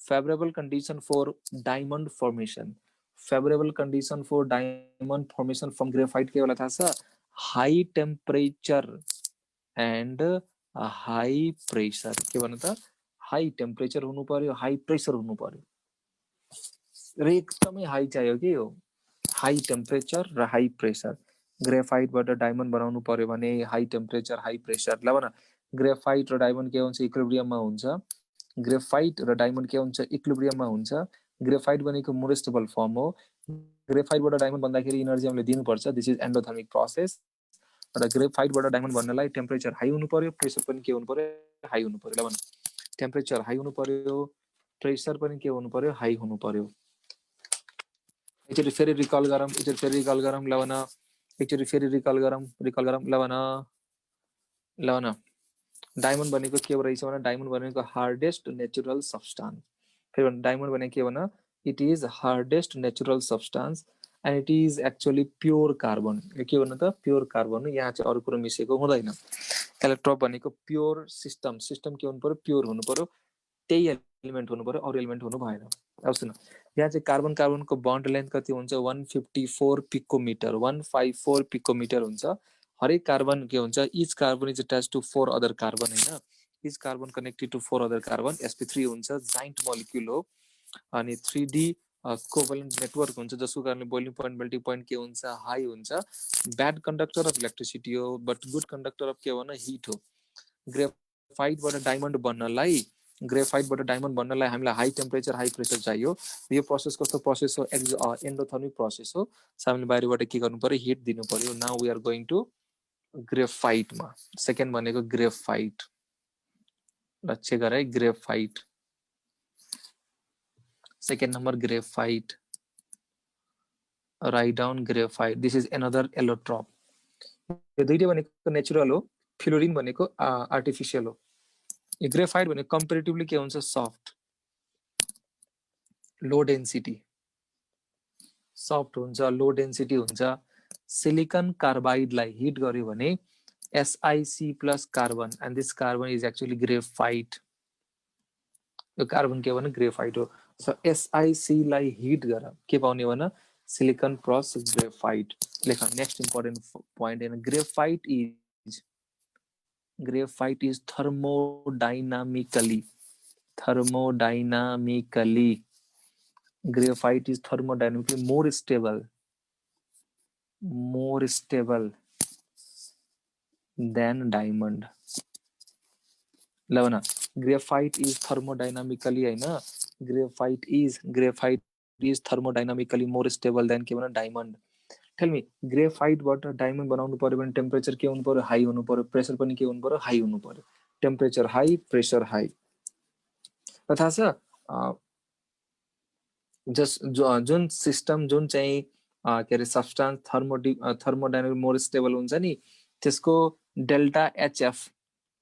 for diamond formation favourable condition for diamond formation from graphite के होला थाहा छ high temperature and high pressure के भन्नु त हाई टेम्परेचर हुनु पर्यो हाई प्रेसर हुनु पर्यो र एकदमै हाई चाहियो के हो हाई टेम्परेचर र हाई प्रेसर ग्रेफाइटबाट डायमन्ड बनाउनु पर्यो भने हाई टेम्परेचर हाई प्रेसर ल भन ग्रेफाइट र डायमन्ड के हुन्छ इक्विलिब्रियममा हुन्छ ग्रेफाइट र डायमन्ड के हुन्छ इक्विलिब्रियममा हुन्छ ग्रेफाइट भनेको मोर स्टेबल फर्म हो ग्रेफाइटबाट डायमन्ड बन्दाखेरि एनर्जी हामीले दिनुपर्छ दिस इज एन्डोथर्मिक प्रोसेस र ग्रेफाइटबाट डायमन्ड बन्नलाई टेम्परेचर हाई हुनु पर्यो प्रेसर पनि के हुनु पर्यो हाई हुनु पर्यो ल भन टेम्परेचर हाई हुनु पर्यो प्रेसर पनि के हुनु पर्यो हाई हुनु पर्यो एकचोटि फेरि रिकल गरौँ ल भन एकचोटि फेरि रिकल गरौँ ल भन डायमन्ड भनेको के रहेछ भने डायमन्ड भनेको हार्डेस्ट नेचुरल सब्स्टान्स फेरि भन डायमन्ड भनेको के भन it is hardest natural substance and it is actually pure carbon के भन्नु त प्योर कार्बन यहाँ चाहिँ अरू कुरो मिसेको हुँदैन इलेक्ट्रोप भनेको प्योर सिस्टम के हुनु पर्यो प्योर हुनु पर्यो त्यही एलिमेन्ट हुनु पर्यो अरू एलिमेन्ट हुनु भएन अब सुन यहाँ चाहिँ कार्बनको बन्ड लेन्थ कति हुन्छ 154 पिकोमिटर 154 पिकोमिटर हुन्छ हरेक कार्बन के हुन्छ each carbon is attach to 4 other carbon हैन each carbon connected to 4 other carbon sp3 हुन्छ जाइन्ट मोलिक्युल हो अनि 3D कोभलेन्ट नेटवर्क हुन्छ जसको कारणले बोइलिङ पोइन्ट मेल्टिङ पोइन्ट के हुन्छ हाई हुन्छ ब्याड कन्डक्टर अफ इलेक्ट्रिसिटी हो बट गुड कन्डक्टर अफ के भन्न हिट हो ग्रेफाइटबाट डायमन्ड बन्नलाई हामीलाई हाई टेम्परेचर हाई प्रेसर चाहियो यो प्रोसेस कस्तो प्रोसेस हो एन्डोथर्मिक प्रोसेस हो हामीले बाहिरबाट के गर्नु पर्यो हिट दिनु पर्यो now we are going to ग्रेफाइटमा सेकेन्ड भनेको ग्रेफाइट ल चेक गर है graphite second number graphite write down graphite this is another allotrope यो दुईटै भनेको नेचुरल हो फ्लोरिन भनेको आर्टिफिशियल हो। यो ग्रेफाइट भनेको कम्पेरेटिभली के हुन्छ सफ्ट, लो डेन्सिटी, सफ्ट हुन्छ, लो डेन्सिटी हुन्छ। सिलिकन कार्बाइडलाई हिट गर्यो भने SiC plus carbon and this carbon is actually graphite. यो कार्बन के भने ग्रेफाइट हो। सो SiC लाई हिट गर के पाउने भन सिलिकन प्लस ग्रेफाइट। लेख नेक्स्ट इम्पोर्टेन्ट पोइन्ट हैन, graphite is thermodynamically graphite is thermodynamically more stable than diamond. लवना graphite is thermodynamically हैन, graphite is thermodynamically more stable than के भन diamond. Tell me, graphite बाट diamond बनाउनु पर्यो भने टेम्परेचर के हुनु पर्यो हाई हुनु पर्यो, प्रेसर पनि के हुनु पर्यो हाई हुनु पर्यो। Temperature high, pressure high. थाहा छ जुन सिस्टम जुन चाहिँ के अरे सब्स्टान्स थर्मोडाइनामिक मोर स्टेबल हुन्छ नि त्यसको delta HF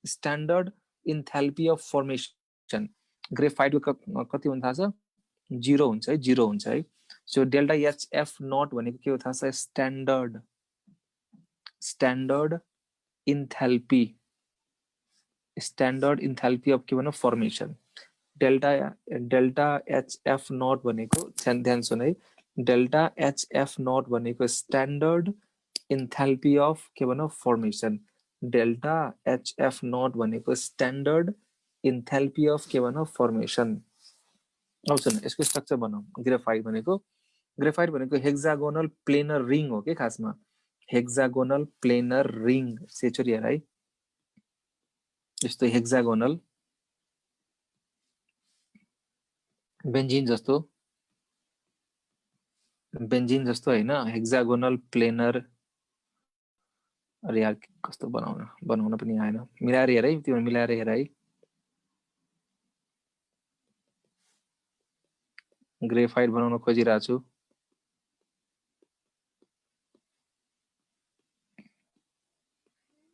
standard enthalpy of formation ग्रेफाइटको कति हुन्छ थाहा छ 0 हुन्छ है, 0 हुन्छ है। सो डेल्टा HF नट भनेको के हो थाहा छ स्ट्यान्डर्ड इन्थाल्पी अफ के भन फर्मेसन। डेल्टा HF नट भनेको ध्यान सुन है, डेल्टा HF नट भनेको स्ट्यान्डर्ड इन्थाल्पी अफ के भन फर्मेसन। डेल्टा HF नट भनेको स्ट्यान्डर्ड इन्थाल्पी अफ के भन फर्मेसन। अब सुन यसको स्ट्रक्चर बनाऊ। ग्रेफाइट भनेको हेक्सागोनल प्लेनर रिङ हो के खासमा, हेक्सागोनल प्लेनर रिङ सेचुरी हेर है, यस्तो हेक्सागोनल बेन्जिन जस्तो हैन, हेक्सागोनल प्लेनर। अरे यार कस्तो बनाउन पनि आएन, मिलाएर हेर है, त्यो मिलाएर हेर है। ग्रेफाइट बनाउन खोजिरहेको छु,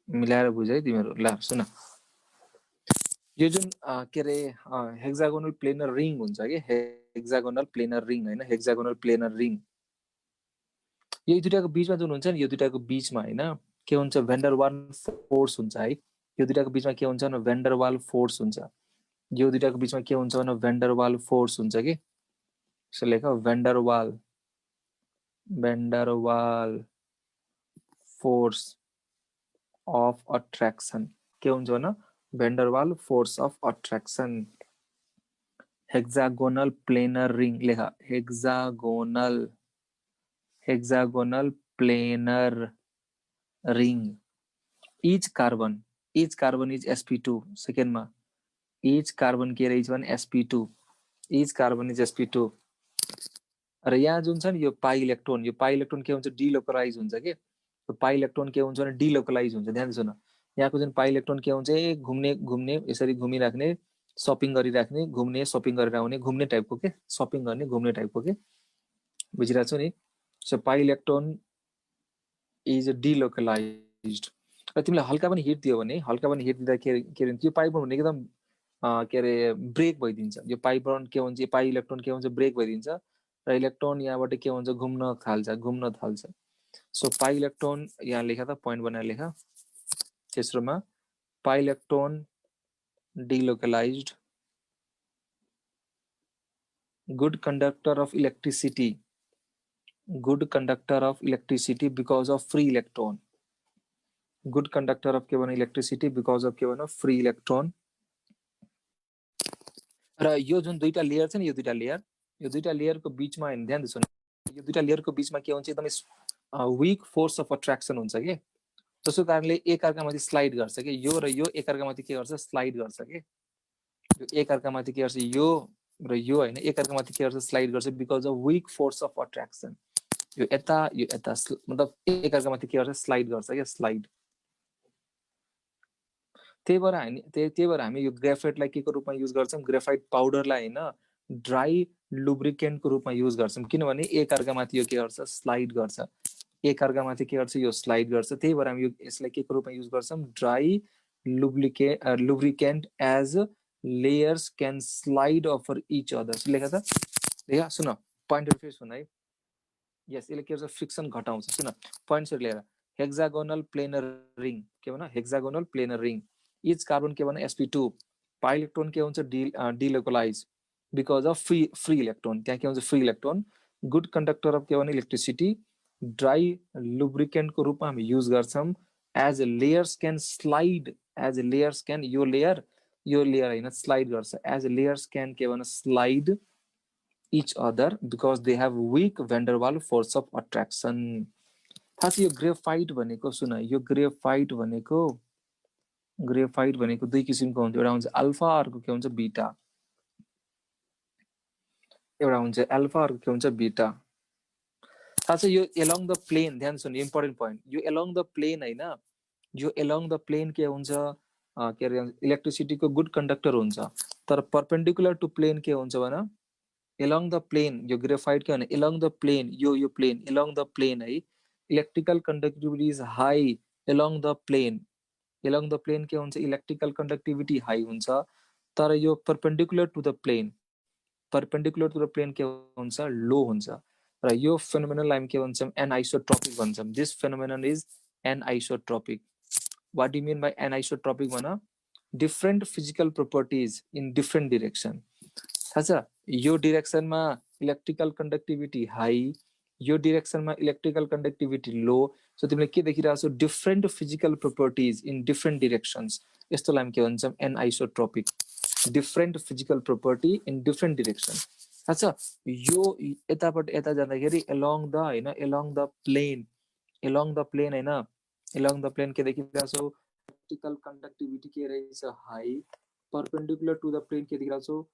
मिलाएर बुझ है तिमीहरू। ल सुन, यो जुन के अरे हेक्सागोनल प्लेनर रिङ हुन्छ कि, हेक्सागोनल प्लेनर रिङ हैन, हेक्सागोनल प्लेनर रिङ। यो दुईटाको बीचमा जुन हुन्छ नि, यो दुईटाको बीचमा हैन के हुन्छ भेन्डरवाल फोर्स हुन्छ है। यो दुईटाको बीचमा के हुन्छ भने भेन्डरवाल फोर्स हुन्छ। यो दुईटाको बीचमा के हुन्छ भने भेन्डरवाल फोर्स हुन्छ के। यसो लेख भेन्डरवाल फोर्स अफ अट्र्याक्सन के हुन्छ भने van der Waals force of attraction. Hexagonal planar ring लेख, hexagonal planar ring. each carbon is sp2 सेकेन्डमा, each carbon के रहेछ भने sp2, each carbon is sp2। र यहाँ जुन छ नि यो पाई इलेक्ट्रोन के हुन्छ डिलोकलाइज हुन्छ के। यो पाई इलेक्ट्रोन के हुन्छ भने डिलोकलाइज हुन्छ। ध्यान सुन, यहाँको जुन पाई इलेक्ट्रोन के हुन्छ घुम्ने यसरी घुमिराख्ने, सपिङ गरिराख्ने, घुम्ने सपिङ गरेर आउने, घुम्ने टाइपको के, सपिङ गर्ने घुम्ने टाइपको के, बुझिरहेको छु नि। So pi electron is delocalised. र तिमीलाई हल्का पनि हिट दियो भने, हल्का पनि हिट दिँदा के हुन्छ यो पाई बन्ड एकदम के अरे ब्रेक भइदिन्छ। यो पाई बन्ड के हुन्छ, पाई इलेक्ट्रोन के हुन्छ ब्रेक भइदिन्छ र इलेक्ट्रोन यहाँबाट के हुन्छ घुम्न थाल्छ। सो पाई इलेक्ट्रोन यहाँ लेखा त पोइन्ट बनाएर लेखा तेस्रोमा, pi electron delocalised, good conductor of electricity because of free electron. Good conductor of के भने इलेक्ट्रिसिटी बिकॉज अफ के भने फ्री इलेक्ट्रोन। र यो जुन दुईटा लेयर छ नि, यो दुईटा लेयरको बीचमा ध्यान दिनु, यो दुईटा लेयरको बीचमा के हुन्छ एकदमै वीक फोर्स अफ अट्र्याक्सन हुन्छ के। त्यसको कारणले एक अर्कामाथि स्लाइड गर्छ के, यो र यो एक अर्कामाथि के गर्छ स्लाइड गर्छ के। यो एक अर्कामाथि के गर्छ, यो र यो हैन एक अर्कामाथि के गर्छ स्लाइड गर्छ because of weak force of attraction. यो यता मतलब एक अर्कामाथि के गर्छ स्लाइड गर्छ के, स्लाइड। त्यही भएर हामी यो ग्रेफाइटलाई के को रूपमा युज गर्छौं, ग्रेफाइट पाउडरलाई हैन ड्राई लुब्रिकेन्टको रूपमा युज गर्छौं, किनभने एक अर्कामाथि यो के गर्छ स्लाइड गर्छ। एक अर्कामाथि के गर्छ यो स्लाइड गर्छ त्यही भएर हामी यसलाई के को रूपमा युज गर्छौं dry lubricant as layers can slide over each other लेखा छ देखा सुन पोइन्टहरु फेरि सुन है यस यसले के गर्छ फ्रिक्सन घटाउँछ सुन पोइन्ट्सहरु लिएर हेक्सागोनल प्लेनर रिङ के भन hexagonal planar ring each carbon के भन sp2 पाई इलेक्ट्रोन के हुन्छ delocalise because of free electron त्यहाँ के हुन्छ free electron good conductor of के भन इलेक्ट्रिसिटी ड्राई लुब्रिकेन्ट को रूपमा हामी युज गर्छौं as layers can slide as layers can यो लेयर हैन स्लाइड गर्छ एज लेयर्स क्यान के भन slide each other because they have weak van der Waals force of attraction. थाहा छ यो ग्रेफाइट भनेको सुन यो ग्रेफाइट भनेको दुई किसिमको हुन्छ एउटा हुन्छ अल्फा अर्को के हुन्छ बीटा एउटा हुन्छ अल्फा अर्को के हुन्छ बीटा थाहा छ यो along the plane ध्यान सुन इम्पोर्टेन्ट पोइन्ट यो along the plane हैन यो along the plane के हुन्छ के रे इलेक्ट्रिसिटी को गुड कंडक्टर हुन्छ तर परपेंडिकुलर टु प्लेन के हुन्छ भन along the plane यो ग्रेफाइट के भने along the plane यो प्लेन along the plane है electrical conductivity is high along the plane के हुन्छ इलेक्ट्रिकल कंडक्टिविटी हाई हुन्छ तर यो परपेंडिकुलर टु द प्लेन के हुन्छ लो हुन्छ र यो फेनोमेननलाई हामी के भन्छौं एनआइसोट्रोपिक भन्छौं this phenomenon is anisotropic what do you mean by anisotropic भन different physical properties in different direction थाहा छ यो डाइरेक्सनमा इलेक्ट्रिकल कंडक्टिविटी हाई यो डाइरेक्सनमा इलेक्ट्रिकल कंडक्टिविटी लो सो तिमीले के देखिरहेको छौ different physical properties in different directions यस्तोलाई हामी के भन्छौं anisotropic different physical property in different direction थाहा छ यो यताबाट यता जाँदाखेरि along the हैन along the plane हैन along the plane के देखिरहेको छौ इलेक्ट्रिकल कंडक्टिविटी के रहेछ high perpendicular to the plane के देखिरहेको छौ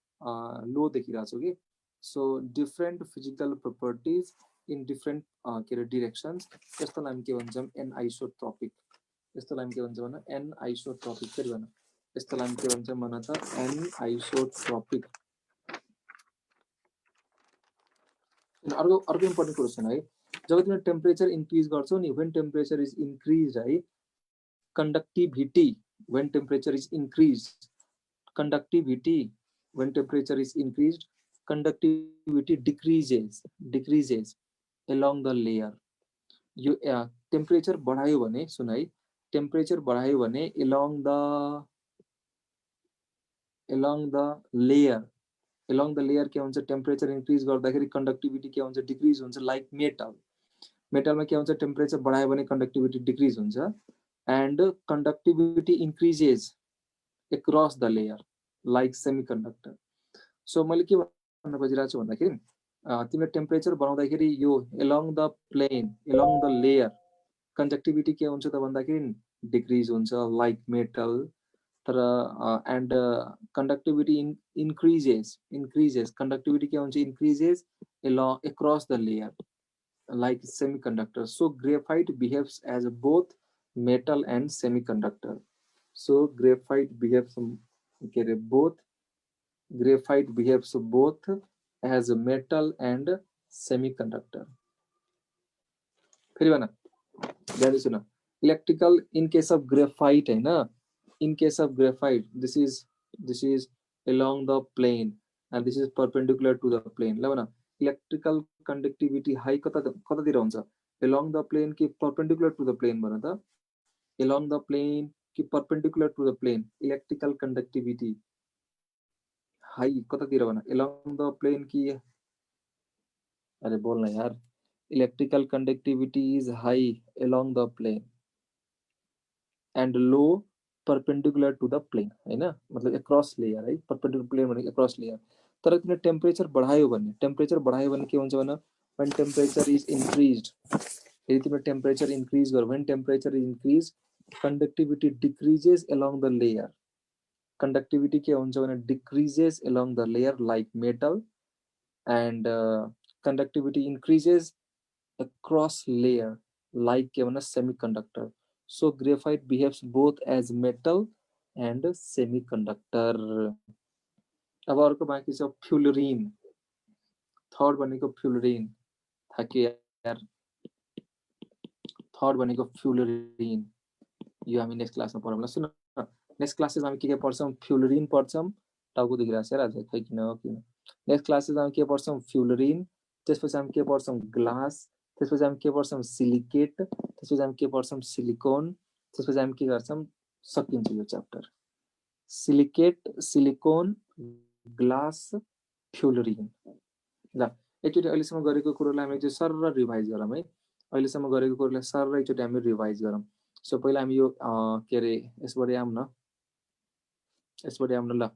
लो देखिरहेको छौ कि so different physical properties in different के रे डाइरेक्सन्स यस्तोलाई हामी के भन्छौं एनआइसोट्रोपिक यस्तोलाई हामी के भन्छौं भन एनआइसोट्रोपिक फेरि भन यस्तोलाई हामी के भन्छौं भन त एनआइसोट्रोपिक अर्को इम्पोर्टेन्ट कुरा सुन है जब तिमीले टेम्परेचर इन्क्रिज गर्छौ नि व्हेन टेम्परेचर इज इन्क्रिज है conductivity when temperature is increased conductivity when temperature is increased conductivity decreases along the layer यो टेम्परेचर बढायो भने सुन है टेम्परेचर बढायो भने along the layer के हुन्छ टेम्परेचर इन्क्रिज गर्दाखेरि कंडक्टिविटी के हुन्छ डिक्रिज हुन्छ लाइक मेटलमा के हुन्छ टेम्परेचर बढायो भने कंडक्टिविटी डिक्रिज हुन्छ and conductivity increases across the layer like semiconductor so मैले के भन्न खोजिरहेको छु भन्दाखेरि तिमीले टेम्परेचर बढाउँदाखेरि यो along the plane along the layer conductivity के हुन्छ त भन्दाखेरि डिक्रिज हुन्छ like metal तर and conductivity increases conductivity के हुन्छ increases along across the layer like semiconductor so graphite behaves as both metal and semiconductor so graphite behaves both as a metal and semiconductor फेरि भन ध्यान सुन electrical in case of graphite हैन in case of graphite this is along the plane and this is perpendicular to the plane ल भन इलेक्ट्रिकल कंडक्टिविटी हाई कतातिर हुन्छ along the plane कि perpendicular to the plane भन त along the plane कि perpendicular to the plane electrical conductivity high कतातिर भन along the plane कि अरे बोल्न यार electrical conductivity is high along the plane and low perpendicular to the plane हैन मतलब across layer है perpendicular plane भनेको across layer तर तिमीले टेम्परेचर बढायो भने के हुन्छ भन when temperature is increased यदि तिमीले टेम्परेचर इन्क्रिज गर्यो when temperature is increased conductivity decreases along the layer conductivity के हुन्छ भने decreases along the layer like metal and conductivity increases across layer like के भन semiconductor so graphite behaves both as metal and semiconductor अब अर्को बाँकी छ फ्युलरिन थर्ड भनेको फ्युलरिन थाहा के यार थर्ड भनेको फ्युलरिन, यो हामी नेक्स्ट क्लासमा पढौँला। सुन नेक्स्ट क्लासेसमा हामी के पढ्छौँ, फ्युलरिन पढ्छौँ, टाउको दुखिरहेको छ आज खै किन हो किन। नेक्स्ट क्लासेसमा हामी के पढ्छौँ, फ्युलरिन, त्यसपछि हामी के पढ्छौँ, ग्लास, त्यसपछि हामी के पढ्छौँ, सिलिकेट, त्यसपछि हामी के पढ्छौँ, सिलिकोन, त्यसपछि हामी के गर्छौँ, सकिन्छ यो chapter. Silicate, silicone, glass, fullerene. ल एकचोटि अहिलेसम्म गरेको कुरोलाई हामी चाहिँ सरर रिभाइज गरौँ है। अहिलेसम्म गरेको कुरोलाई सरर एकचोटि हामी रिभाइज गरौँ। सो पहिला हामी यो के अरे यसबाट आऊँ न, यसबाट आऊँ न। ल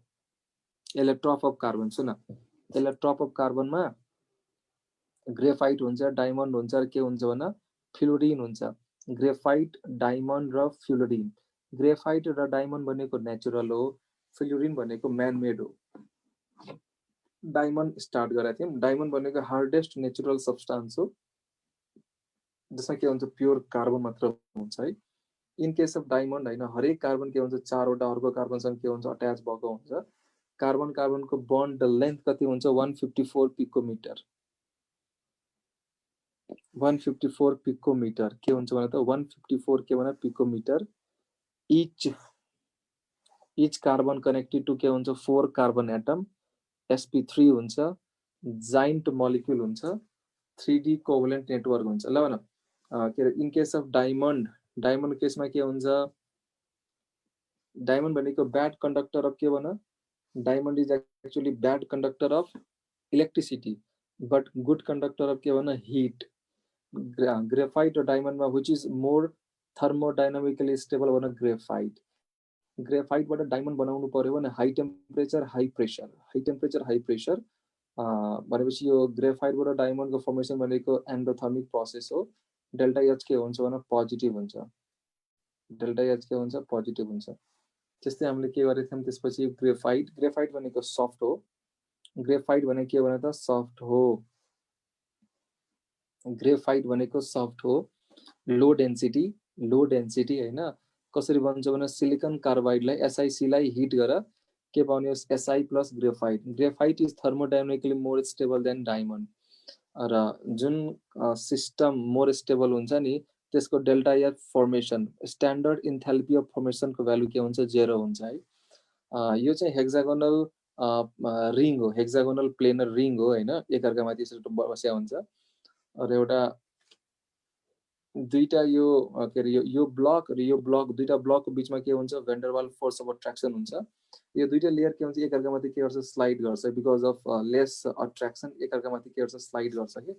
यसलाई टप अफ कार्बन, सुन यसलाई टप अफ कार्बनमा ग्रेफाइट हुन्छ, डायमन्ड हुन्छ र के हुन्छ भन, फ्युलरिन हुन्छ। ग्रेफाइट, डायमन्ड र फ्युलरिन। ग्रेफाइट र डायमन्ड भनेको नेचुरल हो, फ्युलरिन भनेको म्यानमेड हो। डायमन्ड स्टार्ट गरेको थियौँ। डायमन्ड भनेको हार्डेस्ट नेचुरल सब्सटान्स हो, जसमा के हुन्छ, प्योर कार्बन मात्र हुन्छ है। इन केस अफ डायमन्ड होइन, हरेक कार्बन के हुन्छ, चारवटा अर्को कार्बनसँग के हुन्छ, अट्याच भएको हुन्छ। कार्बन कार्बनको बन्ड लेन्थ कति हुन्छ, 154 पिकोमिटर। 154 पिकोमिटर के हुन्छ भने त 154 के भने पिकोमिटर। इच कार्बन कनेक्टेड टु के हुन्छ, 4 कार्बन एटम, sp3 हुन्छ, जाइन्ट मोलिक्युल हुन्छ, 3D कोभलेन्ट नेटवर्क हुन्छ। ल भन के अरे in case of diamond, diamond केसमा के हुन्छ, डायमन्ड भनेको ब्याड कंडक्टर अफ के भन, diamond is actually bad conductor of electricity but good conductor of के भन, हीट। ग्रेफाइट और डायमंड में which is more thermodynamically stable भन, ग्रेफाइट। ग्रेफाइट बाट डायमंड बनाउनु पर्यो भने high temperature high pressure, high temperature high pressure भनेपछि यो ग्रेफाइट बाट डायमंड को फर्मेसन भनेको एन्डोथर्मिक प्रोसेस हो। डेल्टा एच के हुन्छ भने पोजिटिभ हुन्छ, डेल्टा एच के हुन्छ, पोजिटिभ हुन्छ। त्यस्तै हामीले के गरेका थियौँ त्यसपछि ग्रेफाइट, ग्रेफाइट भनेको सफ्ट हो, ग्रेफाइट भनेको के भने त सफ्ट हो, ग्रेफाइट भनेको सफ्ट हो। लो डेन्सिटी, लो डेन्सिटी हैन, कसरी बन्छ भने सिलिकन कार्बाइडलाई SiC लाई हिट गर के पाउने, Si plus graphite. Graphite is thermodynamically more stable than diamond. र जुन सिस्टम मोर स्टेबल हुन्छ नि त्यसको delta H formation, standard enthalpy of फर्मेसनको भ्यालु के हुन्छ, 0 हुन्छ है। यो चाहिँ हेक्सागोनल रिङ हो, हेक्सागोनल प्लेनर रिङ हो हैन, एकअर्कामाथि यसरी बस्या हुन्छ। र एउटा दुईटा यो के अरे यो ब्लक र यो ब्लक, दुईटा ब्लकको बिचमा के हुन्छ, भेन्डरवाल फोर्स अफ अट्र्याक्सन हुन्छ। यो दुईटा लेयर के हुन्छ, एकअर्कामाथि के गर्छ, स्लाइड गर्छ, बिकज अफ लेस अट्र्याक्सन एकअर्कामाथि के गर्छ, स्लाइड गर्छ के।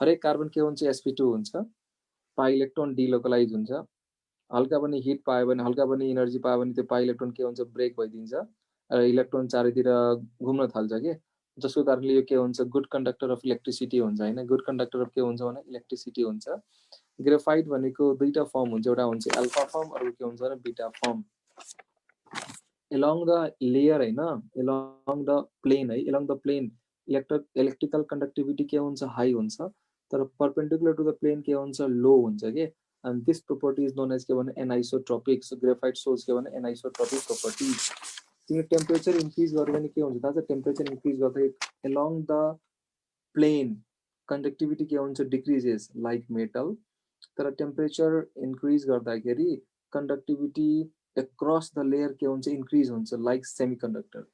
हरेक कार्बन के हुन्छ, sp2 हुन्छ, पाई इलेक्ट्रोन डिलोकलाइज हुन्छ। हल्का पनि हिट पायो भने, हल्का पनि एनर्जी पायो भने त्यो पाई इलेक्ट्रोन के हुन्छ, ब्रेक भइदिन्छ र इलेक्ट्रोन चारैतिर घुम्न थाल्छ के, जसको कारणले यो के हुन्छ, गुड कंडक्टर अफ इलेक्ट्रिसिटी हुन्छ हैन। गुड कंडक्टर अफ के हुन्छ भने इलेक्ट्रिसिटी हुन्छ। ग्रेफाइट भनेको दुईटा फर्म हुन्छ, एउटा हुन्छ अल्फा फर्म, अर्को के हुन्छ भने beta form. Along the layer हैन, एलोङ द प्लेन है, along the plane electrical conductivity के हुन्छ, हाई हुन्छ, तर परपेंडिकुलर टु द प्लेन के हुन्छ, लो हुन्छ के। and this property is known as के भने anisotropic. so graphite shows के भने anisotropic property। तिमी टेम्परेचर इन्क्रिज गर्यो भने के हुन्छ त, टेम्परेचर इन्क्रिज गर्दै along the plane conductivity के हुन्छ, डिक्रिजेस लाइक मेटल, तर टेम्परेचर इन्क्रिज गर्दाखेरि कंडक्टिविटी across the layer के हुन्छ, इन्क्रिज हुन्छ like semiconductor.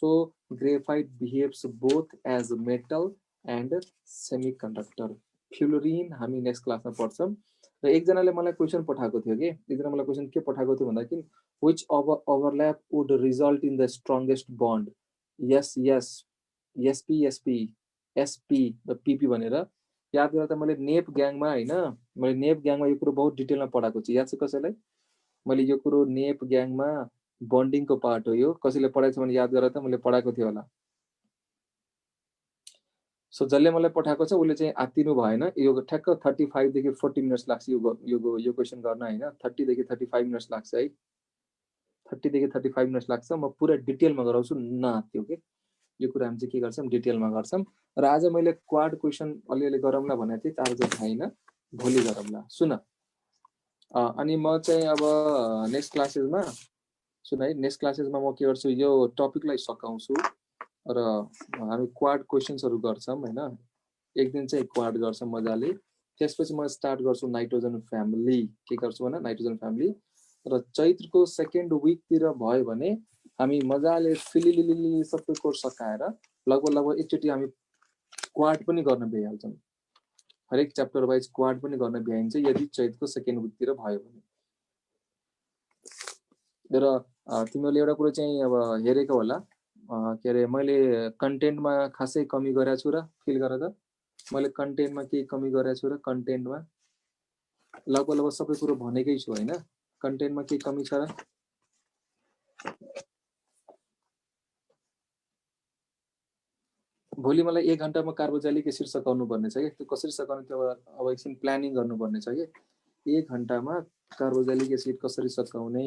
so graphite behaves both as a metal and semiconductor। फ्युलरिन हामी नेक्स्ट क्लासमा पढ्छौँ। र एकजनाले मलाई क्वेसन पठाएको थियो कि, एकजना मलाई क्वेसन के पठाएको थियो भन्दाखेरि which overlap would result in the strongest bond, s s, sp sp, sp र पीपी भनेर याद गरेर त मैले नेप ग्याङमा हैन, मैले नेप ग्याङमा यो कुरो बहुत डिटेलमा पढाएको छु। याद छ कसैलाई, मैले यो कुरो नेप ग्याङमा बन्डिङको पार्ट हो, यो कसैले पढाएको छ भने याद गरेर त मैले पढाएको थियो होला। सो जसले मलाई पठाएको छ उसले चाहिँ आत्तिनु भएन, यो ठ्याक्क 35 देखि 40 मिनट्स लाग्छ यो क्वेसन गर्न हैन, 30 देखि 35 मिनट्स लाग्छ है, 30 देखि 35 मिनट्स लाग्छ। म पुरा डिटेलमा गराउँछु, नआत्तियो के, यो कुरा हामी चाहिँ के गर्छौँ, डिटेलमा गर्छौँ। र आज मैले क्वाड क्वेसन अलिअलि गरौँला भनेको थिएँ, आज छैन, भोलि गरौँला। सुन अनि म चाहिँ अब नेक्स्ट क्लासेसमा, सुन है, नेक्स्ट क्लासेसमा म के गर्छु, यो टपिकलाई सकाउँछु र हामी क्वाड क्वेसन्सहरू गर्छौँ हैन। एक दिन चाहिँ क्वाड गर्छौँ मजाले, त्यसपछि म स्टार्ट गर्छु नाइट्रोजन फ्यामिली। के गर्छु भने नाइट्रोजन फ्यामिली। र चैत्रको सेकेन्ड विकतिर भयो भने हामी मजाले फिलिलिली सबै कोर्स सकाएर लगभग एकचोटि हामी क्वाड पनि गर्न भ्याइहाल्छौँ। हरेक च्याप्टर वाइज क्वाड पनि गर्न भ्याइन्छ यदि चैतको सेकेन्ड विकतिर भयो भने। र तिमीहरूले एउटा कुरो चाहिँ अब हेरेको होला, के अरे मैले कन्टेन्टमा खासै कमी गरेको छु र फिल गर त मैले कन्टेन्टमा केही कमी गरेको छु र कन्टेन्टमा लगभग सबै कुरो भनेकै छु होइन। कन्टेन्टमा केही कमी छ र भोलि मलाई 1 घण्टामा कार्बोजाइलिक एसिड सकाउनु पर्ने छ कि त्यो कसरी सकाउने त्यो अब एकछिन प्लानिङ गर्नुपर्ने छ कि 1 घण्टामा कार्बोजाइलिक एसिड कसरी सकाउने।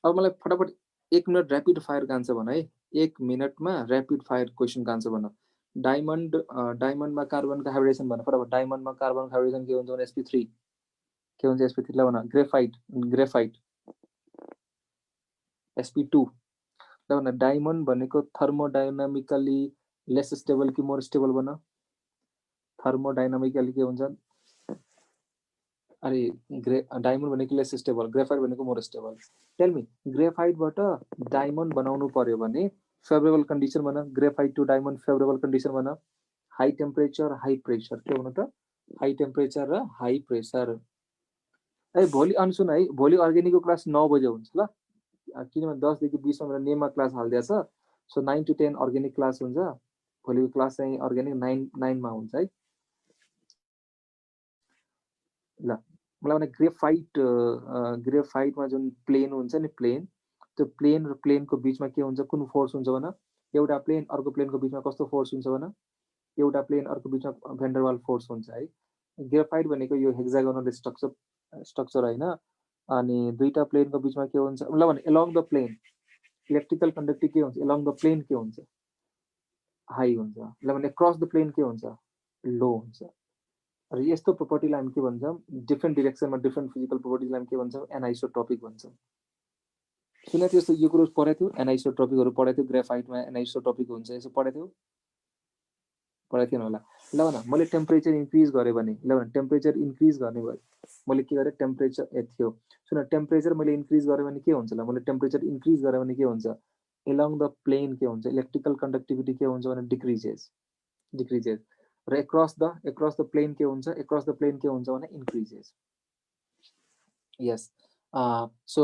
अब मलाई फटाफट 1 मिनट ऱ्यापिड फायर आन्सर भन है। 1 मिनटमा ऱ्यापिड फायर क्वेसनको आन्सर भन। डायमन्डमा कार्बनको हाइब्रिडेसन भन फटाफट। डायमन्डमा कार्बनको हाइब्रिडेसन के हुन्छ भने sp3 के हुन्छ sp3 ला भन। ग्रेफाइट sp2 ल भन। डायमन्ड भनेको थर्मोडाइनामिकली लेस स्टेबल कि मोर स्टेबल भन। थर्मोडाइनामिकली के हुन्छ अरे डायमन्ड भनेको लेस स्टेबल, ग्रेफाइट भनेको मोर स्टेबल। टेल मी ग्रेफाइटबाट डायमन्ड बनाउनु पर्यो भने फेभरेबल कन्डिसन भन। Graphite to diamond favourable condition भन। High temperature high pressure. के भन्नु त हाई टेम्परेचर र हाई प्रेसर। है भोलि सुन है, भोलि अर्ग्यानिकको क्लास 9 बजे हुन्छ ल। किनभने 10 देखि 20 मा मेरो नेममा क्लास हालिदिएछ। सो 9 to 10 अर्ग्यानिक क्लास हुन्छ। भोलिको क्लास चाहिँ अर्ग्यानिक 9 मा हुन्छ है ल। मलाई भने ग्रेफाइटमा जुन प्लेन हुन्छ नि प्लेन, त्यो प्लेन र प्लेनको बिचमा के हुन्छ, कुन फोर्स हुन्छ भन। एउटा प्लेन अर्को प्लेनको बिचमा कस्तो फोर्स हुन्छ भन। एउटा प्लेन अर्को बिचमा भेन्डरवाल फोर्स हुन्छ है। ग्रेफाइट भनेको यो हेक्सागोनल स्ट्रक्चर होइन। अनि दुईटा प्लेनको बिचमा के हुन्छ ल भने along the plane electrical conductive के हुन्छ, एलोङ द प्लेन के हुन्छ हाई हुन्छ। ल भने क्रस द प्लेन के हुन्छ लो हुन्छ। र यस्तो प्रोपर्टीलाई हामी के भन्छौँ, डिफ्रेन्ट डिरेक्सनमा डिफ्रेन्ट फिजिकल प्रोपर्टीलाई हामी के भन्छौँ एनाइसोट्रोपिक भन्छौँ। सुने त्यस्तो यो कुरो पढाएको थियो, एनाइसोट्रोपिकहरू पढाएको थियो। ग्रेफाइटमा एनाइसोट्रोपिक हुन्छ यसो पढाएको थियो, पढाएको थिएन होला। ल भन मैले टेम्परेचर इन्क्रिज गरेँ भने, ल भन टेम्परेचर इन्क्रिज गर्ने भयो मैले के गरेँ टेम्परेचर थियो। सुन टेम्परेचर मैले इन्क्रिज गरेँ भने के हुन्छ, ल मैले टेम्परेचर इन्क्रिज गरेँ भने के हुन्छ, एलोङ द प्लेन के हुन्छ, इलेक्ट्रिकल कन्डक्टिभिटी के हुन्छ भने डिक्रिजेस। र एक्रस द प्लेन के हुन्छ, एक्रस द प्लेन के हुन्छ भने increases. Yes so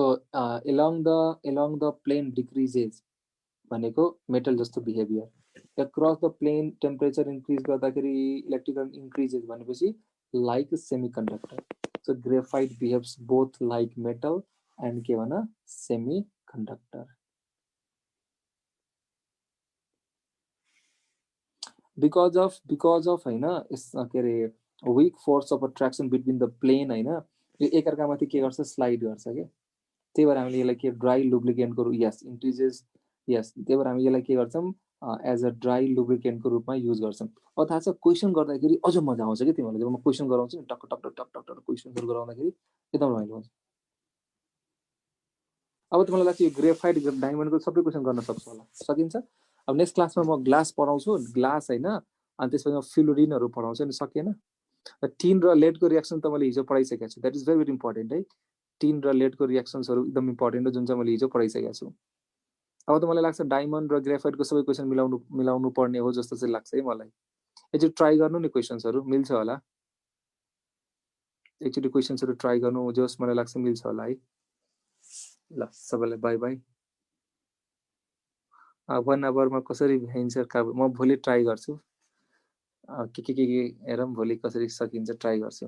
along the plane decreases भनेको मेटल जस्तो behaviour. Across the plane temperature increase गर्दाखेरि इलेक्ट्रिकल इन्क्रिजेस भनेपछि like semiconductor. So graphite behaves both like metal and के भन सेमिकन्डक्टर। बिकज अफ होइन के अरे weak force of attraction between the plane होइन, यो एकअर्कामाथि के गर्छ स्लाइड गर्छ क्या। त्यही भएर हामीले यसलाई के ड्राई लुब्रिकेन्टको यस इन्क्रिजेस यस, त्यही भएर हामी यसलाई के गर्छौँ एज अ ड्राई लुब्रिकेन्टको रूपमा युज गर्छौँ। अब थाहा छ क्वेसन गर्दाखेरि अझ मजा आउँछ कि तिमीहरूले जब म क्वेसन गराउँछु नि टक टक टक टक टक क्वेसनहरू गराउँदाखेरि एकदम रमाइलो हुन्छ। अब तिमीलाई लाग्छ यो ग्रेफाइट डायमन्डको सबै क्वेसन गर्न सक्छु होला, सकिन्छ। अब नेक्स्ट क्लासमा म ग्लास पढाउँछु, ग्लास होइन, अनि त्यसपछि म फ्लुरिनहरू पढाउँछु नि, सकिएन। टिन र लेडको रिएक्सन त मैले हिजो पढाइसकेको छु, that is very very important है। टिन र लेडको रिएक्सन्सहरू एकदम इम्पोर्टेन्ट हो जुन चाहिँ मैले हिजो पढाइसकेको छु। अब त मलाई लाग्छ डायमन्ड र ग्रेफाइटको सबै क्वेसन मिलाउनु पर्ने हो जस्तो चाहिँ लाग्छ है मलाई। एकचोटि ट्राई गर्नु नि क्वेसन्सहरू, मिल्छ होला। एकचोटि क्वेसन्सहरू ट्राई गर्नु जोस्, मलाई लाग्छ मिल्छ होला है। ल सबैलाई बाई बाई। 1 आवरमा कसरी भ्याइन्छ म भोलि ट्राई गर्छु, के हेरौँ भोलि कसरी सकिन्छ ट्राई गर्छु।